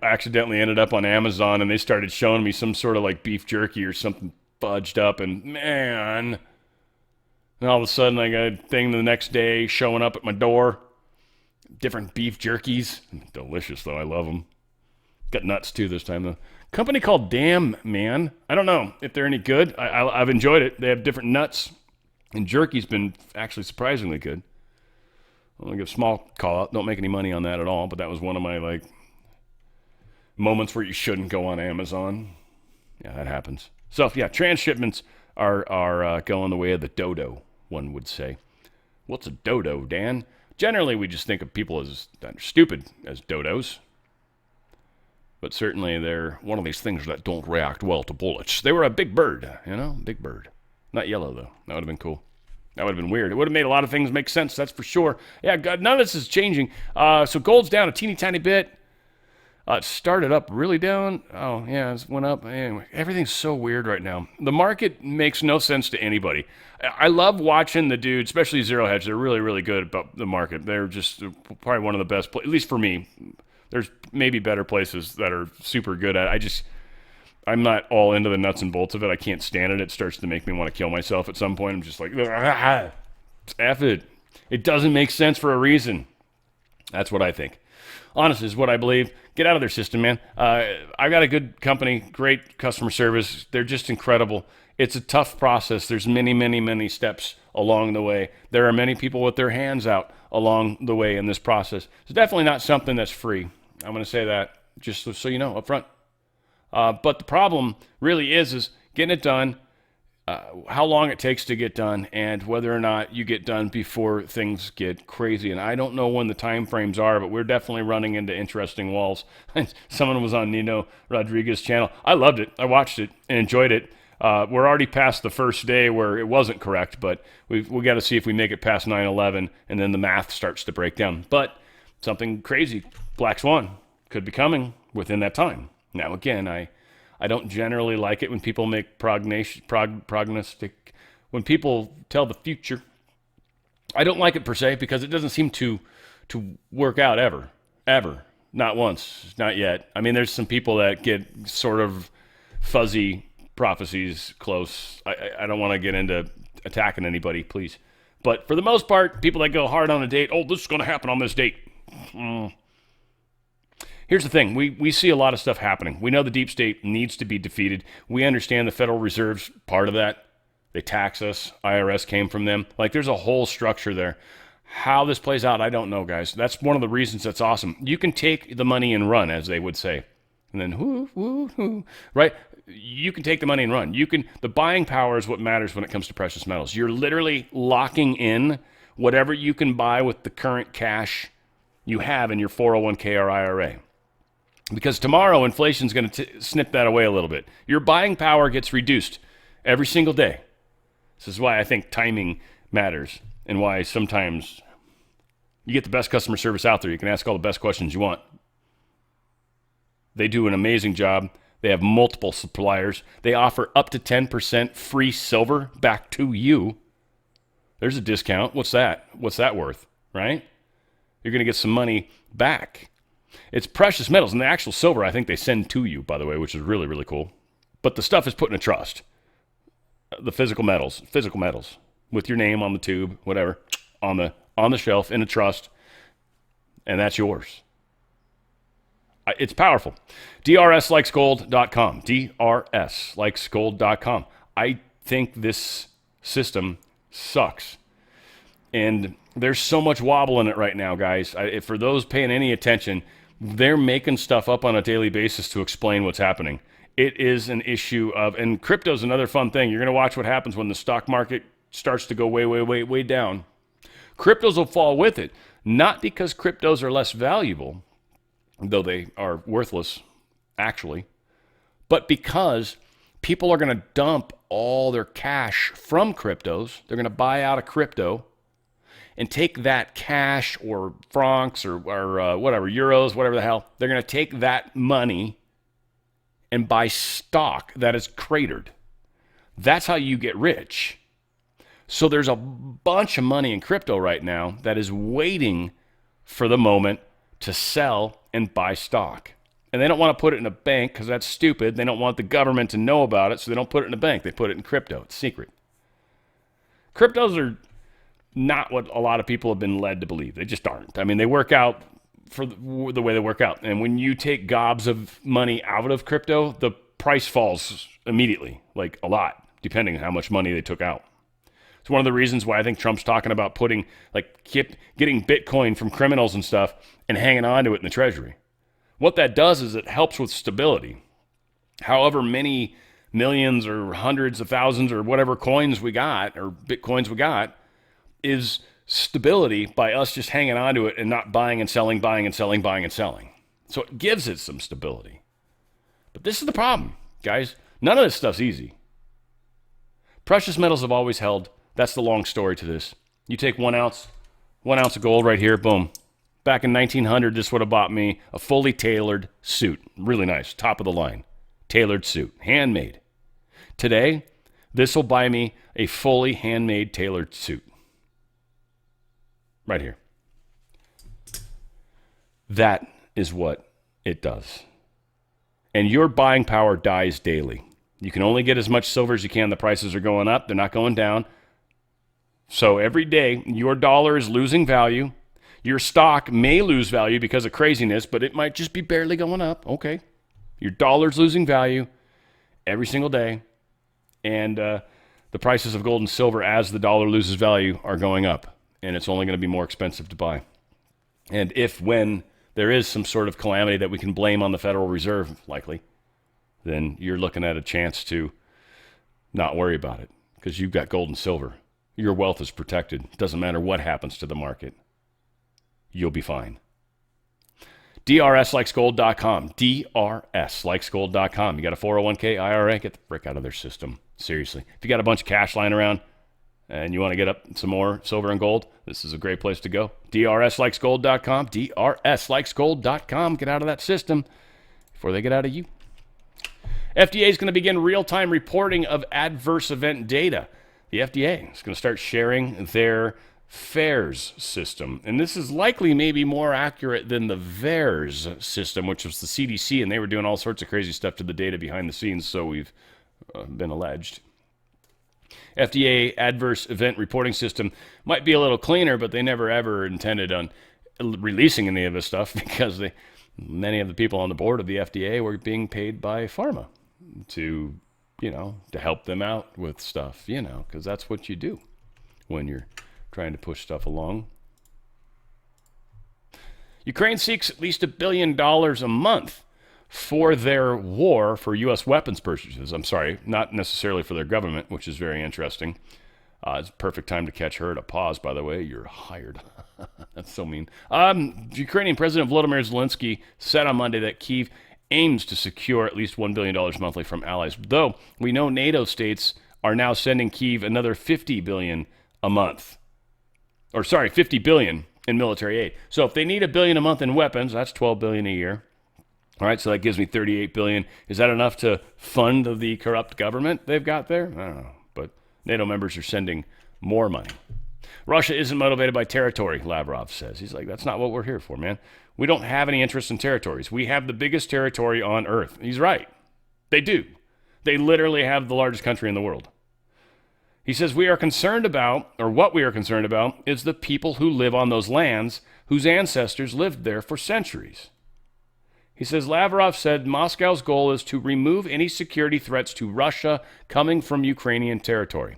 accidentally ended up on Amazon and they started showing me some sort of like beef jerky or something fudged up, and man, and all of a sudden I got a thing the next day showing up at my door. Different beef jerkies. Delicious though, I love them. Got nuts too this time though. Company called Damn Man. I don't know if they're any good. I've enjoyed it. They have different nuts. And jerky's been actually surprisingly good. I'm going to give a small call out. Don't make any money on that at all, but that was one of my like moments where you shouldn't go on Amazon. Yeah, that happens. So yeah, transshipments are going the way of the dodo, one would say. What's a dodo, Dan? Generally, we just think of people as stupid as dodos. But certainly they're one of these things that don't react well to bullets. They were a big bird, big bird. Not yellow, though. That would have been cool. That would have been weird. It would have made a lot of things make sense, that's for sure. Yeah, God, none of this is changing. So gold's down a teeny tiny bit. It started up really down. Oh, yeah, it went up. Anyway, everything's so weird right now. The market makes no sense to anybody. I love watching the dude, especially Zero Hedge. They're really, really good about the market. They're just probably one of the best, at least for me. There's maybe better places that are super good at it. I'm not all into the nuts and bolts of it. I can't stand it. It starts to make me want to kill myself at some point. I'm just like, F it. It doesn't make sense for a reason. That's what I think. Honestly, is what I believe. Get out of their system, man. I got a good company, great customer service. They're just incredible. It's a tough process. There's many, many, many steps along the way. There are many people with their hands out along the way in this process. It's definitely not something that's free. I'm going to say that just so you know up front. But the problem really is getting it done, how long it takes to get done, and whether or not you get done before things get crazy. And I don't know when the time frames are, but we're definitely running into interesting walls. Someone was on Nino Rodriguez's channel. I loved it. I watched it and enjoyed it. We're already past the first day where it wasn't correct, but we got to see if we make it past 9/11, and then the math starts to break down. But something crazy, Black Swan, could be coming within that time. Now, again, I don't generally like it when people make prognostic, when people tell the future. I don't like it per se because it doesn't seem to work out ever. Not once, not yet. I mean, there's some people that get sort of fuzzy prophecies close. I don't want to get into attacking anybody, please. But for the most part, people that go hard on a date, oh, this is going to happen on this date. Here's the thing. We see a lot of stuff happening. We know the deep state needs to be defeated. We understand the Federal Reserve's part of that. They tax us. IRS came from them. Like, there's a whole structure there. How this plays out, I don't know, guys. That's one of the reasons that's awesome. You can take the money and run, as they would say. And then, right? You can take the money and run. The buying power is what matters when it comes to precious metals. You're literally locking in whatever you can buy with the current cash you have in your 401k or IRA. Because tomorrow, inflation's going to snip that away a little bit. Your buying power gets reduced every single day. This is why I think timing matters, and why sometimes you get the best customer service out there. You can ask all the best questions you want. They do an amazing job. They have multiple suppliers. They offer up to 10% free silver back to you. There's a discount. What's that? What's that worth, right? You're going to get some money back. It's precious metals, and the actual silver I think they send to you, by the way, which is really, really cool. But the stuff is put in a trust. The physical metals, with your name on the tube, whatever, on the shelf in a trust, and that's yours. It's powerful. DRSlikesgold.com. DRSlikesgold.com. I think this system sucks. And there's so much wobble in it right now, guys. For those paying any attention, they're making stuff up on a daily basis to explain what's happening. It is an issue of, and crypto's another fun thing. You're going to watch what happens when the stock market starts to go way, way, way, way down. Cryptos will fall with it, not because cryptos are less valuable, though they are worthless, actually, but because people are going to dump all their cash from cryptos. They're going to buy out of crypto and take that cash or francs or whatever, euros, whatever the hell. They're going to take that money and buy stock that is cratered. That's how you get rich. So there's a bunch of money in crypto right now that is waiting for the moment to sell and buy stock. And they don't want to put it in a bank because that's stupid. They don't want the government to know about it, so they don't put it in a bank. They put it in crypto. It's secret. Cryptos are not what a lot of people have been led to believe. They just aren't. I mean, they work out for the way they work out. And when you take gobs of money out of crypto, the price falls immediately, like a lot, depending on how much money they took out. It's one of the reasons why I think Trump's talking about getting Bitcoin from criminals and stuff and hanging on to it in the treasury. What that does is it helps with stability. However many millions or hundreds of thousands or whatever coins we got or Bitcoins we got is stability by us just hanging on to it and not buying and selling, buying and selling, buying and selling. So it gives it some stability. But this is the problem, guys. None of this stuff's easy. Precious metals have always held. That's the long story to this. You take 1 ounce of gold right here, boom. Back in 1900, this would have bought me a fully tailored suit. Really nice, top of the line. Tailored suit, handmade. Today, this will buy me a fully handmade tailored suit. Right here. That is what it does. And your buying power dies daily. You can only get as much silver as you can. The prices are going up. They're not going down. So every day, your dollar is losing value. Your stock may lose value because of craziness, but it might just be barely going up. Okay. Your dollar's losing value every single day. And the prices of gold and silver as the dollar loses value are going up, and it's only going to be more expensive to buy. And when there is some sort of calamity that we can blame on the Federal Reserve, likely, then you're looking at a chance to not worry about it because you've got gold and silver. Your wealth is protected. Doesn't matter what happens to the market. You'll be fine. DRSlikesgold.com. DRSlikesgold.com. You got a 401k, IRA? Get the frick out of their system. Seriously. If you got a bunch of cash lying around and you want to get up some more silver and gold, this is a great place to go. DRSlikesgold.com. DRSlikesgold.com. Get out of that system before they get out of you. FDA is going to begin real-time reporting of adverse event data. The FDA is going to start sharing their FAERS system. And this is likely maybe more accurate than the VAERS system, which was the CDC, and they were doing all sorts of crazy stuff to the data behind the scenes, so we've been alleged. FDA adverse event reporting system might be a little cleaner, but they never ever intended on releasing any of this stuff because many of the people on the board of the FDA were being paid by pharma to help them out with stuff, because that's what you do when you're trying to push stuff along. Ukraine seeks at least $1 billion a month for their war for U.S. weapons purchases. I'm sorry, not necessarily for their government, which is very interesting. It's a perfect time to catch her at a pause, by the way. You're hired. That's so mean. Ukrainian President Volodymyr Zelensky said on Monday that Kyiv aims to secure at least $1 billion monthly from allies, though we know NATO states are now sending Kyiv another $50 billion a month. Or sorry, $50 billion in military aid. So if they need $1 billion a month in weapons, that's $12 billion a year. All right, so that gives me $38 billion. Is that enough to fund the corrupt government they've got there? I don't know, but NATO members are sending more money. Russia isn't motivated by territory, Lavrov says. He's like, that's not what we're here for, man. We don't have any interest in territories. We have the biggest territory on Earth. He's right. They do. They literally have the largest country in the world. He says what we are concerned about is the people who live on those lands whose ancestors lived there for centuries. He says Lavrov said Moscow's goal is to remove any security threats to Russia coming from Ukrainian territory,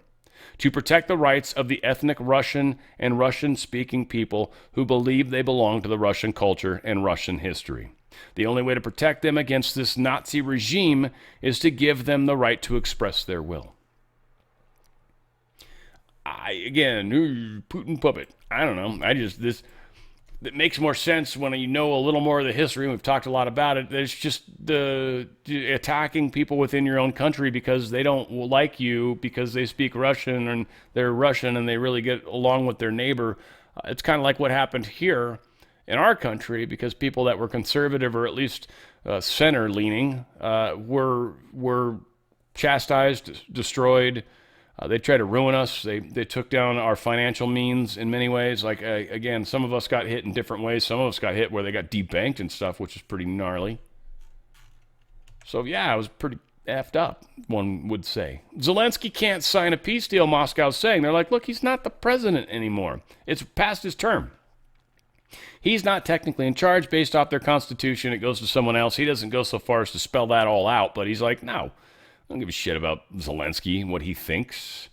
to protect the rights of the ethnic Russian and Russian-speaking people who believe they belong to the Russian culture and Russian history. The only way to protect them against this Nazi regime is to give them the right to express their will. Putin puppet. I don't know. It makes more sense when you know a little more of the history. We've talked a lot about it. There's just the attacking people within your own country because they don't like you because they speak Russian and they're Russian and they really get along with their neighbor. It's kind of like what happened here in our country because people that were conservative or at least center-leaning were chastised, destroyed. They tried to ruin us. They took down our financial means in many ways. Like, again, some of us got hit in different ways. Some of us got hit where they got debanked and stuff, which is pretty gnarly. So, yeah, it was pretty effed up, one would say. Zelensky can't sign a peace deal, Moscow's saying. They're like, look, he's not the president anymore. It's past his term. He's not technically in charge based off their constitution. It goes to someone else. He doesn't go so far as to spell that all out, but he's like, no. I don't give a shit about Zelensky and what he thinks.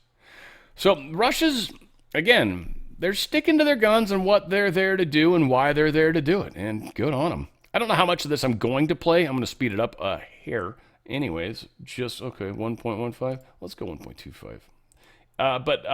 So Russia's, again, they're sticking to their guns and what they're there to do and why they're there to do it. And good on them. I don't know how much of this I'm going to play. I'm going to speed it up a hair. Anyways, okay, 1.15. Let's go 1.25. But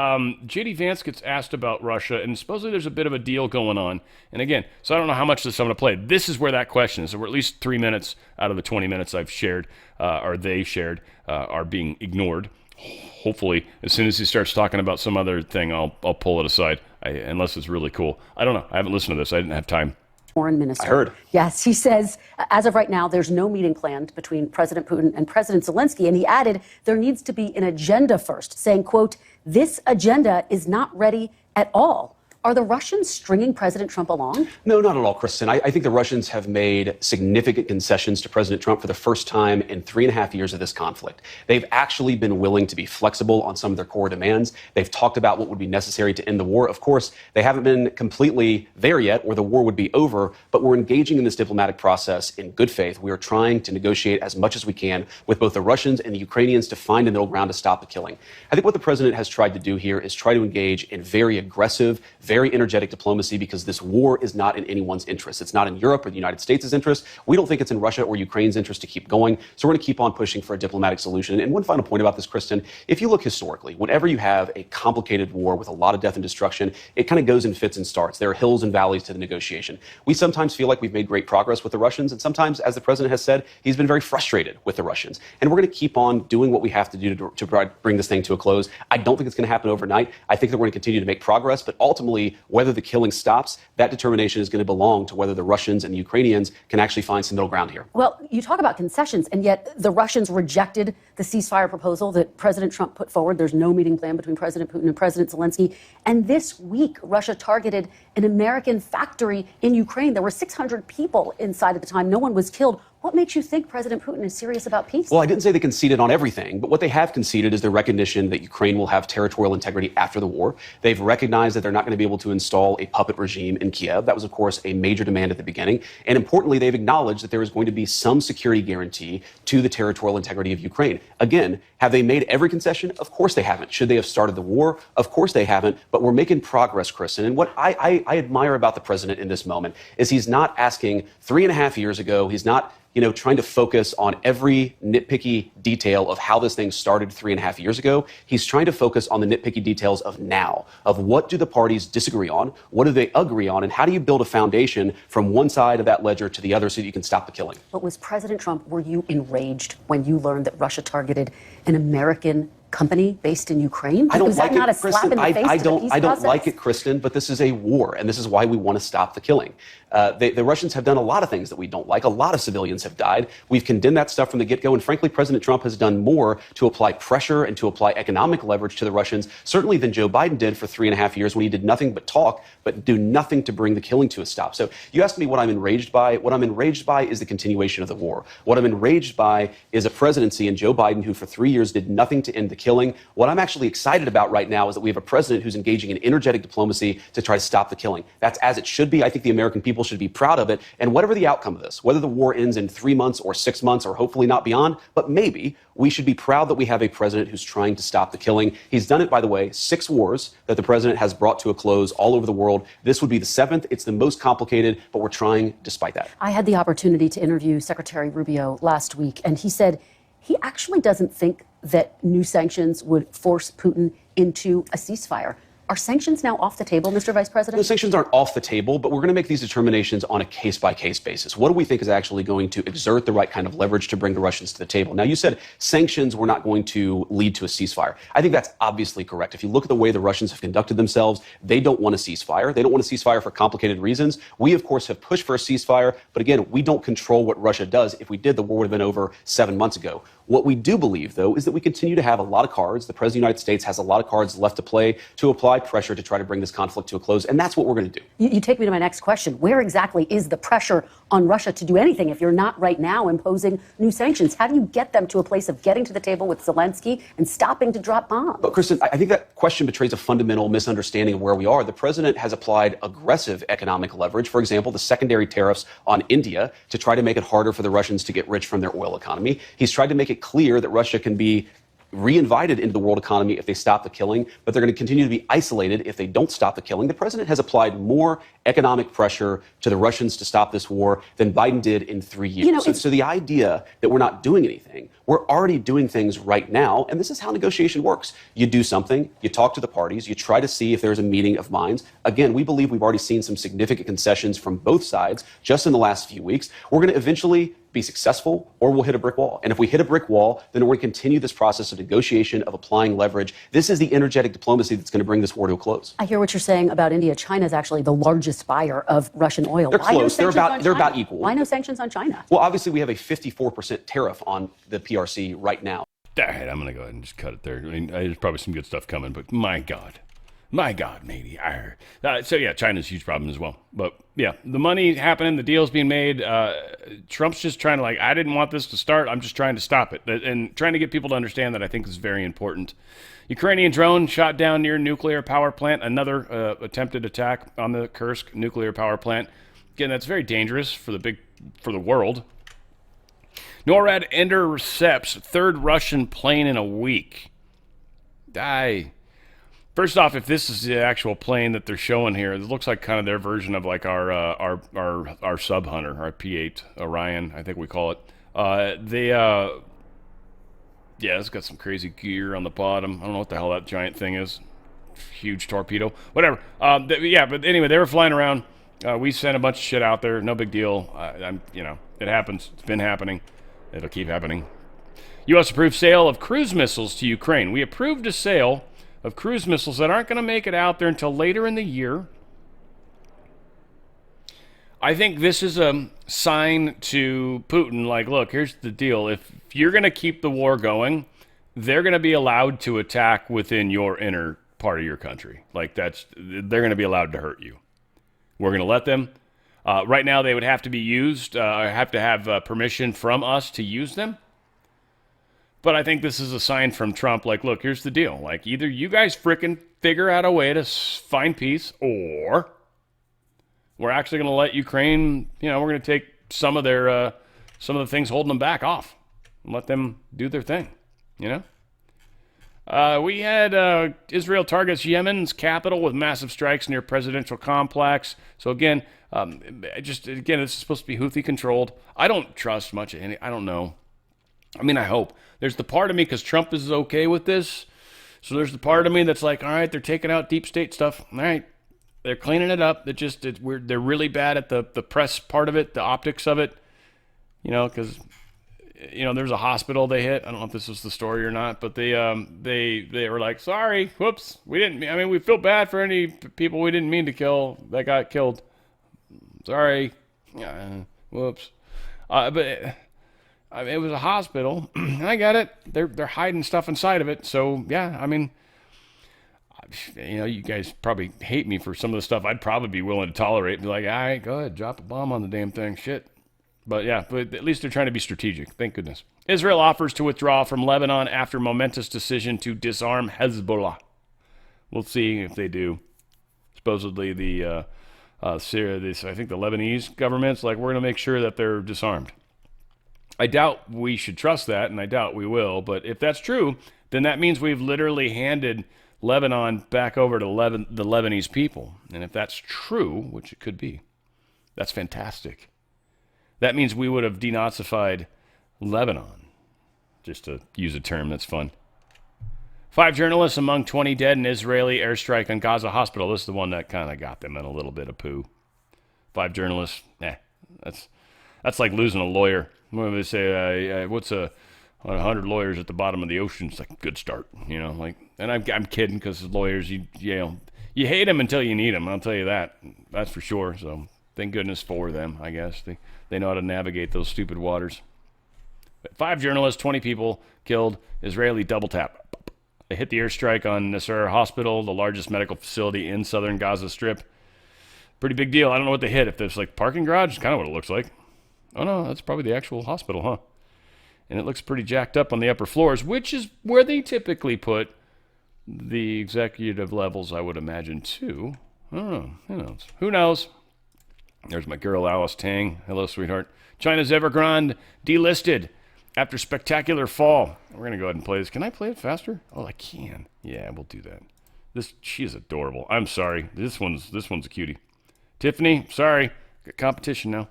J.D. Vance gets asked about Russia, and supposedly there's a bit of a deal going on. And again, so I don't know how much of this I'm going to play. This is where that question is. So we're at least 3 minutes out of the 20 minutes I've shared, or they shared, are being ignored. Hopefully, as soon as he starts talking about some other thing, I'll pull it aside, unless it's really cool. I don't know. I haven't listened to this. I didn't have time. Foreign minister. I heard. Yes, he says, as of right now, there's no meeting planned between President Putin and President Zelensky. And he added there needs to be an agenda first, saying, quote, this agenda is not ready at all. Are the Russians stringing President Trump along? No, not at all, Kristen. I think the Russians have made significant concessions to President Trump for the first time in 3.5 years of this conflict. They've actually been willing to be flexible on some of their core demands. They've talked about what would be necessary to end the war. Of course, they haven't been completely there yet, or the war would be over, but we're engaging in this diplomatic process in good faith. We are trying to negotiate as much as we can with both the Russians and the Ukrainians to find a middle ground to stop the killing. I think what the president has tried to do here is try to engage in very aggressive, very energetic diplomacy, because this war is not in anyone's interest. It's not in Europe or the United States' interest. We don't think it's in Russia or Ukraine's interest to keep going. So we're going to keep on pushing for a diplomatic solution. And one final point about this, Kristen, if you look historically, whenever you have a complicated war with a lot of death and destruction, it kind of goes in fits and starts. There are hills and valleys to the negotiation. We sometimes feel like we've made great progress with the Russians, and sometimes, as the president has said, he's been very frustrated with the Russians. And we're going to keep on doing what we have to do to bring this thing to a close. I don't think it's going to happen overnight. I think that we're going to continue to make progress, but ultimately, whether the killing stops, that determination is going to belong to whether the Russians and the Ukrainians can actually find some middle ground here. Well, you talk about concessions, and yet the Russians rejected the ceasefire proposal that President Trump put forward. There's no meeting plan between President Putin and President Zelensky. And this week, Russia targeted an American factory in Ukraine. There were 600 people inside at the time. No one was killed. What makes you think President Putin is serious about peace? Well, I didn't say they conceded on everything, but what they have conceded is their recognition that Ukraine will have territorial integrity after the war. They've recognized that they're not going to be able to install a puppet regime in Kiev. That was, of course, a major demand at the beginning. And importantly, they've acknowledged that there is going to be some security guarantee to the territorial integrity of Ukraine. Again, have they made every concession? Of course they haven't. Should they have started the war? Of course they haven't. But we're making progress, Kristen. And what I admire about the president in this moment is he's not asking 3.5 years ago. He's not trying to focus on every nitpicky detail of how this thing started 3.5 years ago. He's trying to focus on the nitpicky details of now, of what do the parties disagree on, what do they agree on, and how do you build a foundation from one side of that ledger to the other so that you can stop the killing. But was President Trump, were you enraged when you learned that Russia targeted an American company based in Ukraine? I don't was like that not it, a slap Kristen. in the face I to the don't. peace I don't process? like it, Kristen. But this is a war, and this is why we want to stop the killing. The Russians have done a lot of things that we don't like. A lot of civilians have died. We've condemned that stuff from the get-go. And frankly, President Trump has done more to apply pressure and to apply economic leverage to the Russians, certainly than Joe Biden did for 3.5 years when he did nothing but talk, but do nothing to bring the killing to a stop. So you asked me what I'm enraged by. What I'm enraged by is the continuation of the war. What I'm enraged by is a presidency and Joe Biden who for 3 years did nothing to end the killing. What I'm actually excited about right now is that we have a president who's engaging in energetic diplomacy to try to stop the killing. That's as it should be. I think the American people should be proud of it. And whatever the outcome of this, whether the war ends in 3 months or 6 months or hopefully not beyond, but maybe, we should be proud that we have a president who's trying to stop the killing. He's done it, by the way, 6 wars that the president has brought to a close all over the world. This would be the 7th. It's the most complicated, but we're trying despite that. I had the opportunity to interview Secretary Rubio last week, and he said he actually doesn't think that new sanctions would force Putin into a ceasefire. Are sanctions now off the table, Mr. Vice President? No, sanctions aren't off the table, but we're going to make these determinations on a case-by-case basis. What do we think is actually going to exert the right kind of leverage to bring the Russians to the table? Now, you said sanctions were not going to lead to a ceasefire. I think that's obviously correct. If you look at the way the Russians have conducted themselves, they don't want a ceasefire. They don't want a ceasefire for complicated reasons. We, of course, have pushed for a ceasefire, but again, we don't control what Russia does. If we did, the war would have been over 7 months ago. What we do believe, though, is that we continue to have a lot of cards. The President of the United States has a lot of cards left to play to apply pressure to try to bring this conflict to a close, and that's what we're going to do. You take me to my next question. Where exactly is the pressure on Russia to do anything if you're not right now imposing new sanctions? How do you get them to a place of getting to the table with Zelensky and stopping to drop bombs? But, Kristen, I think that question betrays a fundamental misunderstanding of where we are. The president has applied aggressive economic leverage, for example, the secondary tariffs on India, to try to make it harder for the Russians to get rich from their oil economy. He's tried to make it clear that Russia can be reinvited into the world economy if they stop the killing, but they're going to continue to be isolated if they don't stop the killing. The president has applied more economic pressure to the Russians to stop this war than Biden did in 3 years. So the idea that we're not doing anything, we're already doing things right now, and this is how negotiation works. You do something, you talk to the parties, you try to see if there's a meeting of minds. Again, we believe we've already seen some significant concessions from both sides just in the last few weeks. We're going to eventually be successful, or we'll hit a brick wall. And if we hit a brick wall, then we're going to continue this process of negotiation, of applying leverage. This is the energetic diplomacy that's going to bring this war to a close. I hear what you're saying about India. China is actually the largest buyer of Russian oil. They're close. They're about equal. Why no sanctions on China? Well, obviously, we have a 54% tariff on the PRC right now. All right, I'm going to go ahead and just cut it there. I mean, there's probably some good stuff coming, but my God. My God, maybe. So yeah, China's a huge problem as well. But yeah, the money happening, the deals being made. Trump's just trying to I didn't want this to start. I'm just trying to stop it and trying to get people to understand that I think is very important. Ukrainian drone shot down near nuclear power plant. Another attempted attack on the Kursk nuclear power plant. Again, that's very dangerous for the world. NORAD intercepts third Russian plane in a week. First off, if this is the actual plane that they're showing here, it looks like kind of their version of our sub hunter, our P-8 Orion, I think we call it. It's got some crazy gear on the bottom. I don't know what the hell that giant thing is. Huge torpedo, whatever. But anyway, they were flying around. We sent a bunch of shit out there. No big deal. It happens. It's been happening. It'll keep happening. U.S. approved sale of cruise missiles to Ukraine. We approved a sale of cruise missiles that aren't going to make it out there until later in the year. I think this is a sign to Putin, look, here's the deal. If you're going to keep the war going, they're going to be allowed to attack within your inner part of your country. They're going to be allowed to hurt you. We're going to let them. Right now, they would have to be used, have to have permission from us to use them. But I think this is a sign from Trump, look, here's the deal. Either you guys frickin' figure out a way to find peace, or we're actually going to let Ukraine, we're going to take some of the things holding them back off and let them do their thing, We had Israel targets Yemen's capital with massive strikes near presidential complex. So again, this is supposed to be Houthi controlled. I don't trust much of any. I don't know. I hope. There's the part of me, because Trump is okay with this. So there's the part of me that's all right, they're taking out deep state stuff. All right, they're cleaning it up. They're really bad at the press part of it, the optics of it. Because there's a hospital they hit. I don't know if this was the story or not, but they were sorry, whoops, we didn't. We feel bad for any people we didn't mean to kill that got killed. Sorry, whoops. It was a hospital. I get it. They're hiding stuff inside of it. So yeah, you guys probably hate me for some of the stuff I'd probably be willing to tolerate and be all right, go ahead, drop a bomb on the damn thing, shit. But yeah, but at least they're trying to be strategic. Thank goodness. Israel offers to withdraw from Lebanon after momentous decision to disarm Hezbollah. We'll see if they do. Supposedly the Syria, I think the Lebanese government's we're going to make sure that they're disarmed. I doubt we should trust that, and I doubt we will. But if that's true, then that means we've literally handed Lebanon back over to the Lebanese people. And if that's true, which it could be, that's fantastic. That means we would have denazified Lebanon, just to use a term that's fun. 5 journalists among 20 dead in Israeli airstrike on Gaza hospital. This is the one that kind of got them in a little bit of poo. 5 journalists, that's like losing a lawyer. When they say, what's 100 lawyers at the bottom of the ocean? It's a good start, and I'm kidding, because lawyers, you hate them until you need them. I'll tell you that. That's for sure. So thank goodness for them, I guess. They know how to navigate those stupid waters. 5 journalists, 20 people killed, Israeli double tap. They hit the airstrike on Nasser Hospital, the largest medical facility in southern Gaza Strip. Pretty big deal. I don't know what they hit. If there's parking garage, it's kind of what it looks like. Oh no, that's probably the actual hospital, huh? And it looks pretty jacked up on the upper floors, which is where they typically put the executive levels, I would imagine, too. Oh, who knows? There's my girl, Alice Tang. Hello, sweetheart. China's Evergrande delisted after spectacular fall. We're going to go ahead and play this. Can I play it faster? Oh, I can. Yeah, we'll do that. She is adorable. I'm sorry. This one's a cutie. Tiffany, sorry. Got competition now.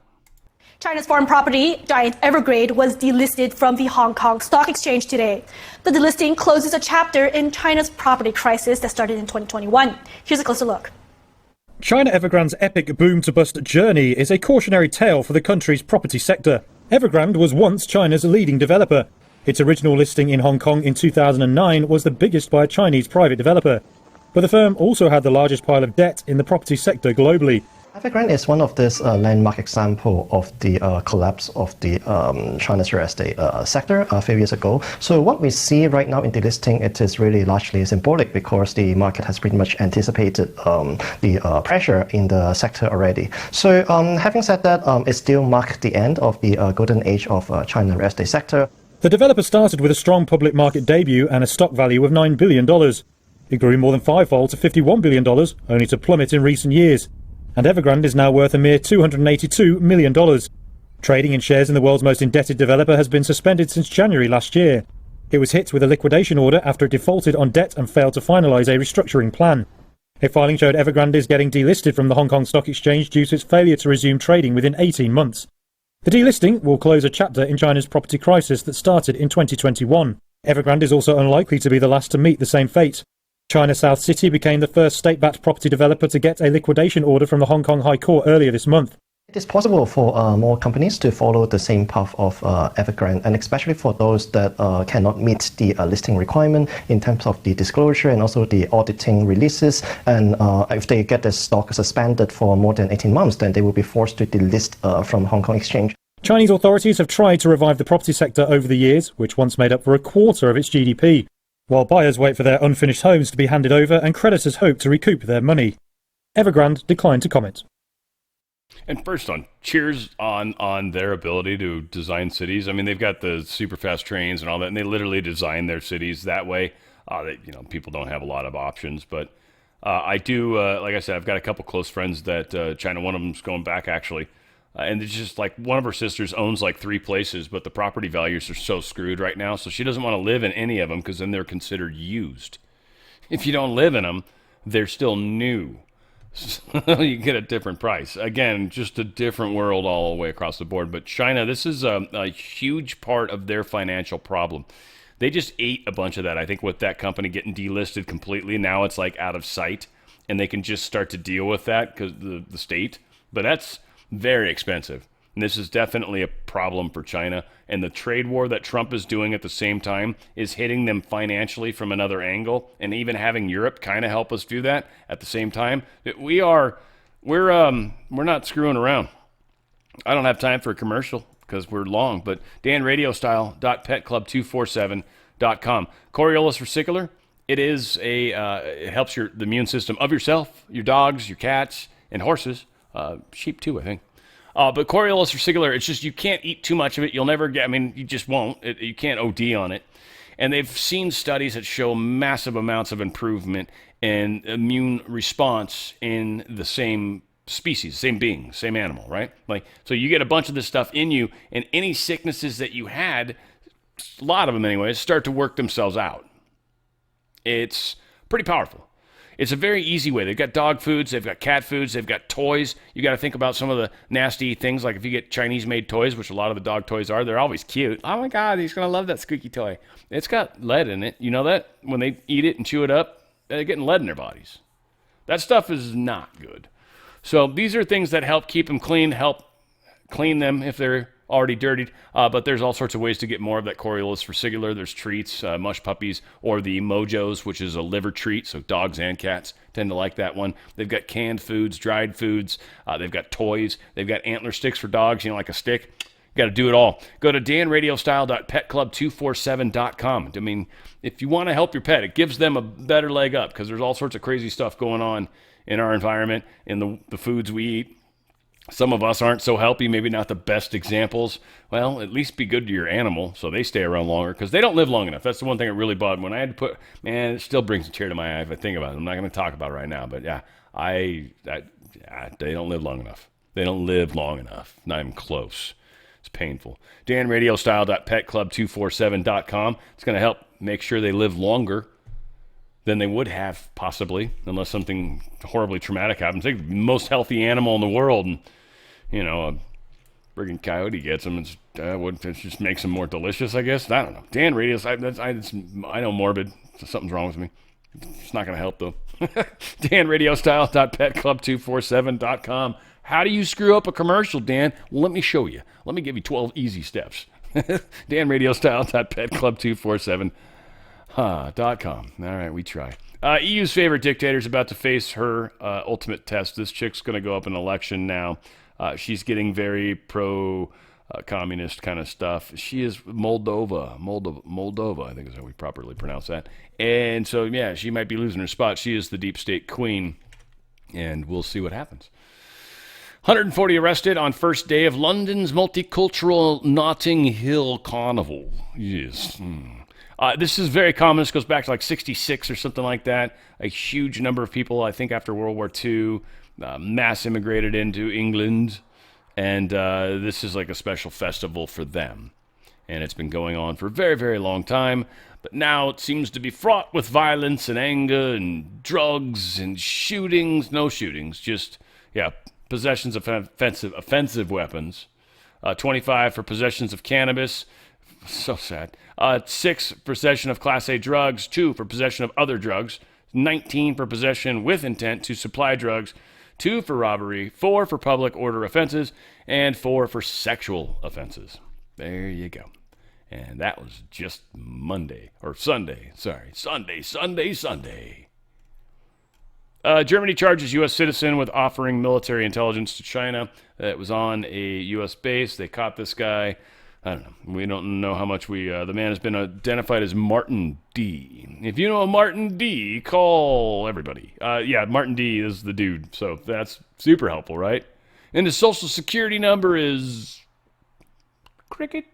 China's foreign property giant Evergrande was delisted from the Hong Kong Stock Exchange today. The delisting closes a chapter in China's property crisis that started in 2021. Here's a closer look. China Evergrande's epic boom-to-bust journey is a cautionary tale for the country's property sector. Evergrande was once China's leading developer. Its original listing in Hong Kong in 2009 was the biggest by a Chinese private developer. But the firm also had the largest pile of debt in the property sector globally. Evergrande is one of this landmark example of the collapse of the China's real estate sector a few years ago. So what we see right now in delisting, it is really largely symbolic because the market has pretty much anticipated the pressure in the sector already. So having said that, it still marked the end of the golden age of China real estate sector. The developer started with a strong public market debut and a stock value of $9 billion. It grew more than fivefold to $51 billion, only to plummet in recent years. And Evergrande is now worth a mere $282 million. Trading in shares in the world's most indebted developer has been suspended since January last year. It was hit with a liquidation order after it defaulted on debt and failed to finalise a restructuring plan. A filing showed Evergrande is getting delisted from the Hong Kong Stock Exchange due to its failure to resume trading within 18 months. The delisting will close a chapter in China's property crisis that started in 2021. Evergrande is also unlikely to be the last to meet the same fate. China South City became the first state-backed property developer to get a liquidation order from the Hong Kong High Court earlier this month. It is possible for more companies to follow the same path of Evergrande, and especially for those that cannot meet the listing requirement in terms of the disclosure and also the auditing releases. And if they get their stock suspended for more than 18 months, then they will be forced to delist from Hong Kong Exchange. Chinese authorities have tried to revive the property sector over the years, which once made up for a quarter of its GDP. While buyers wait for their unfinished homes to be handed over and creditors hope to recoup their money. Evergrande declined to comment. And first cheers on their ability to design cities. I mean, they've got the super fast trains and all that, and they literally design their cities that way. People don't have a lot of options, but I do, like I said, I've got a couple close friends that China, one of them's going back actually. And it's just like one of her sisters owns like 3 places, but the property values are so screwed right now. So she doesn't want to live in any of them because then they're considered used. If you don't live in them, they're still new. So you get a different price. Again, just a different world all the way across the board. But China, this is a huge part of their financial problem. They just ate a bunch of that. I think with that company getting delisted completely, now it's like out of sight. And they can just start to deal with that because the state. But that's very expensive. And this is definitely a problem for China. And the trade war that Trump is doing at the same time is hitting them financially from another angle. And even having Europe kind of help us do that at the same time. We're not screwing around. I don't have time for a commercial because we're long. But danradiostyle.petclub247.com. Coriolis versicolor. It is it helps the immune system of yourself, your dogs, your cats, and horses. Sheep too, I think. But Coriolis versicolor, it's just you can't eat too much of it. You'll never get, you just won't. You can't OD on it. And they've seen studies that show massive amounts of improvement in immune response in the same species, same being, same animal, right? So you get a bunch of this stuff in you, and any sicknesses that you had, a lot of them anyways, start to work themselves out. It's pretty powerful. It's a very easy way. They've got dog foods, they've got cat foods, they've got toys. You got to think about some of the nasty things, like if you get Chinese-made toys, which a lot of the dog toys are, they're always cute. Oh my God, he's going to love that squeaky toy. It's got lead in it. You know that? When they eat it and chew it up, they're getting lead in their bodies. That stuff is not good. So these are things that help keep them clean, help clean them if they're already dirtied, but there's all sorts of ways to get more of that Coriolis versicolor. There's treats, mush puppies, or the Mojos, which is a liver treat, so dogs and cats tend to like that one. They've got canned foods, dried foods, they've got toys, they've got antler sticks for dogs, like a stick. You got to do it all. Go to danradiostyle.petclub247.com. I mean, if you want to help your pet, it gives them a better leg up because there's all sorts of crazy stuff going on in our environment, in the foods we eat. Some of us aren't so healthy, maybe not the best examples. Well, at least be good to your animal so they stay around longer because they don't live long enough. That's the one thing that really bothered me. When I had to it still brings a tear to my eye if I think about it. I'm not going to talk about it right now, but yeah, they don't live long enough. They don't live long enough. Not even close. It's painful. danradiostyle.petclub247.com. It's going to help make sure they live longer than they would have, possibly, unless something horribly traumatic happens. Take the most healthy animal in the world, and a friggin' coyote gets them. It just makes them more delicious, I guess. I don't know. Dan Radios, I know morbid, so something's wrong with me. It's not going to help, though. danradiostyle.petclub247.com. How do you screw up a commercial, Dan? Well, let me show you. Let me give you 12 easy steps. danradiostyle.petclub247.com. .com. All right, we try. EU's favorite dictator is about to face her ultimate test. This chick's going to go up in an election now. She's getting very pro-communist kind of stuff. She is Moldova, I think is how we properly pronounce that. And so, yeah, she might be losing her spot. She is the deep state queen, and we'll see what happens. 140 arrested on first day of London's multicultural Notting Hill Carnival. Yes. This is very common. This goes back to like 66 or something like that. A huge number of people, I think after World War II, mass immigrated into England. And this is like a special festival for them. And it's been going on for a very, very long time. But now it seems to be fraught with violence and anger and drugs and shootings. No shootings, just, possessions of offensive weapons. 25 for possessions of cannabis. So sad. 6 for possession of Class A drugs. 2 for possession of other drugs. 19 for possession with intent to supply drugs. 2 for robbery. 4 for public order offenses. And 4 for sexual offenses. There you go. And that was just Sunday. Germany charges U.S. citizen with offering military intelligence to China. It was on a U.S. base. They caught this guy. I don't know. We don't know how much the man has been identified as Martin D. If you know a Martin D, call everybody. Martin D is the dude. So that's super helpful, right? And his social security number is cricket.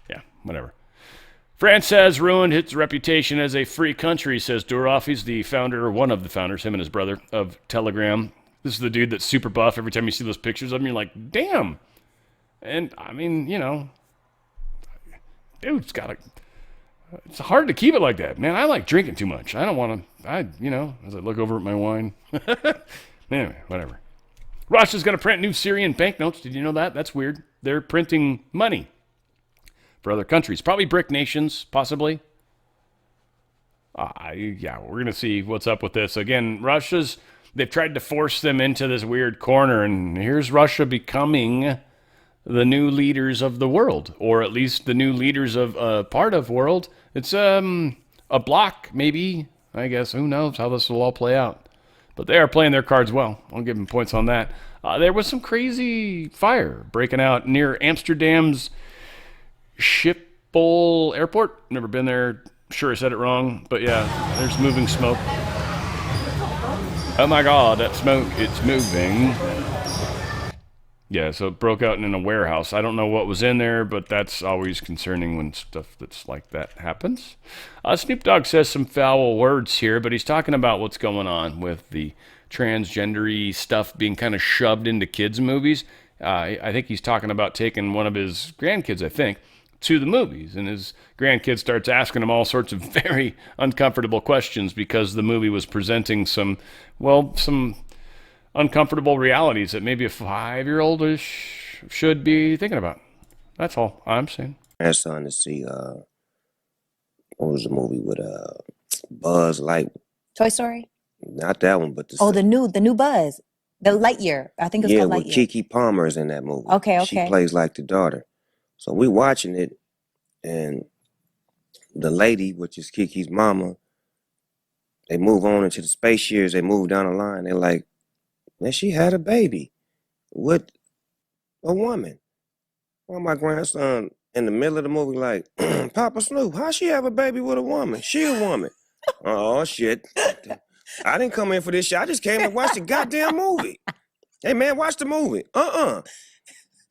Yeah, whatever. France has ruined its reputation as a free country, says Durov. He's the founder, one of the founders, him and his brother, of Telegram. This is the dude that's super buff. Every time you see those pictures of him, you're like, damn. And, I mean, dude's got it's hard to keep it like that. Man, I like drinking too much. I don't want to, as I look over at my wine. Anyway, whatever. Russia's going to print new Syrian banknotes. Did you know that? That's weird. They're printing money for other countries. Probably BRIC nations, possibly. We're going to see what's up with this. Again, they've tried to force them into this weird corner, and here's Russia becoming the new leaders of the world, or at least the new leaders of a part of world. It's a block, maybe. I guess. Who knows how this will all play out. But they are playing their cards well. I'll give them points on that. There was some crazy fire breaking out near Amsterdam's Schiphol Airport. Never been there. Sure I said it wrong. But yeah, there's moving smoke. Oh my God, that smoke, it's moving. Yeah, so it broke out in a warehouse. I don't know what was in there, but that's always concerning when stuff that's like that happens. Snoop Dogg says some foul words here, but he's talking about what's going on with the transgender-y stuff being kind of shoved into kids' movies. I think he's talking about taking one of his grandkids, I think, to the movies, and his grandkid starts asking him all sorts of very uncomfortable questions because the movie was presenting some uncomfortable realities that maybe a 5-year-old should be thinking about. That's all I'm saying. I'm starting to see, what was the movie with Buzz Light? Toy Story? Not that one, but the new Buzz. The Lightyear. I think it's called Lightyear. Yeah, with Keke Palmer is in that movie. Okay. She plays like the daughter. So we watching it, and the lady, which is Kiki's mama, they move on into the space years. They move down the line. They're like, man, she had a baby with a woman. Well, my grandson in the middle of the movie like, Papa Snoop, how she have a baby with a woman? She a woman. Oh, shit. I didn't come in for this shit. I just came to watch the goddamn movie. Hey, man, watch the movie.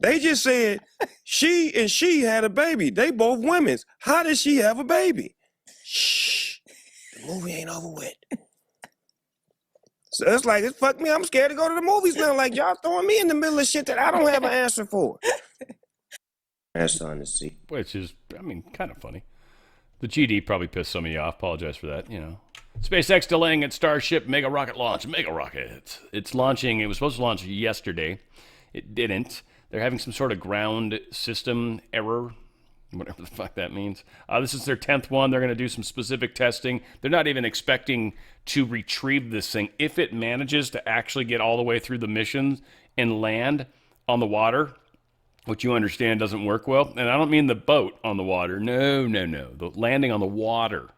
They just said she had a baby. They both women's. How did she have a baby? Shh. The movie ain't over with. So it's like, it's fuck me. I'm scared to go to the movies now. Like, y'all throwing me in the middle of shit that I don't have an answer for. That's on the seat. Which is, kind of funny. The GD probably pissed some of you off. Apologize for that, SpaceX delaying its Starship mega rocket launch. Mega rocket. It's launching. It was supposed to launch yesterday. It didn't. They're having some sort of ground system error, whatever the fuck that means. This is their 10th one. They're going to do some specific testing. They're not even expecting to retrieve this thing. If it manages to actually get all the way through the missions and land on the water, what you understand doesn't work well. And I don't mean the boat on the water. No. The landing on the water.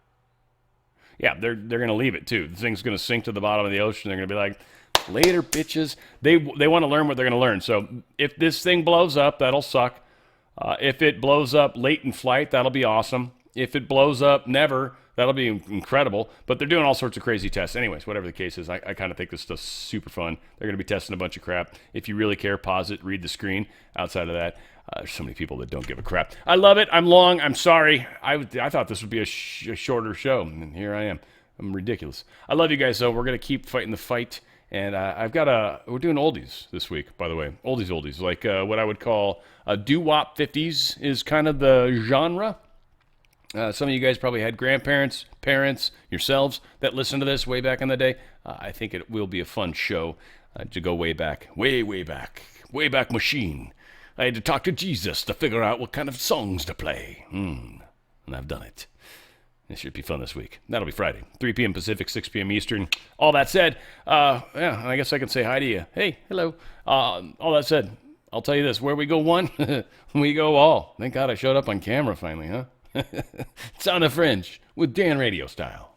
Yeah, they're going to leave it too. The thing's going to sink to the bottom of the ocean. They're going to be like, later, bitches. They want to learn what they're going to learn. So if this thing blows up, that'll suck. If it blows up late in flight, that'll be awesome. If it blows up never, that'll be incredible. But they're doing all sorts of crazy tests. Anyways, whatever the case is, I kind of think this stuff's super fun. They're going to be testing a bunch of crap. If you really care, pause it, read the screen. Outside of that, there's so many people that don't give a crap. I love it. I'm long. I'm sorry. I thought this would be a shorter show, and here I am. I'm ridiculous. I love you guys, though. We're going to keep fighting the fight. And we're doing oldies this week, by the way. Oldies. Like what I would call doo-wop 50s is kind of the genre. Some of you guys probably had grandparents, parents, yourselves that listened to this way back in the day. I think it will be a fun show to go way back. Way back machine. I had to talk to Jesus to figure out what kind of songs to play. And I've done it. It should be fun this week. That'll be Friday, 3 p.m. Pacific, 6 p.m. Eastern. All that said, I guess I can say hi to you. Hey, hello. All that said, I'll tell you this. Where we go one, we go all. Thank God I showed up on camera finally, huh? It's on the Fringe with Dan Radio Style.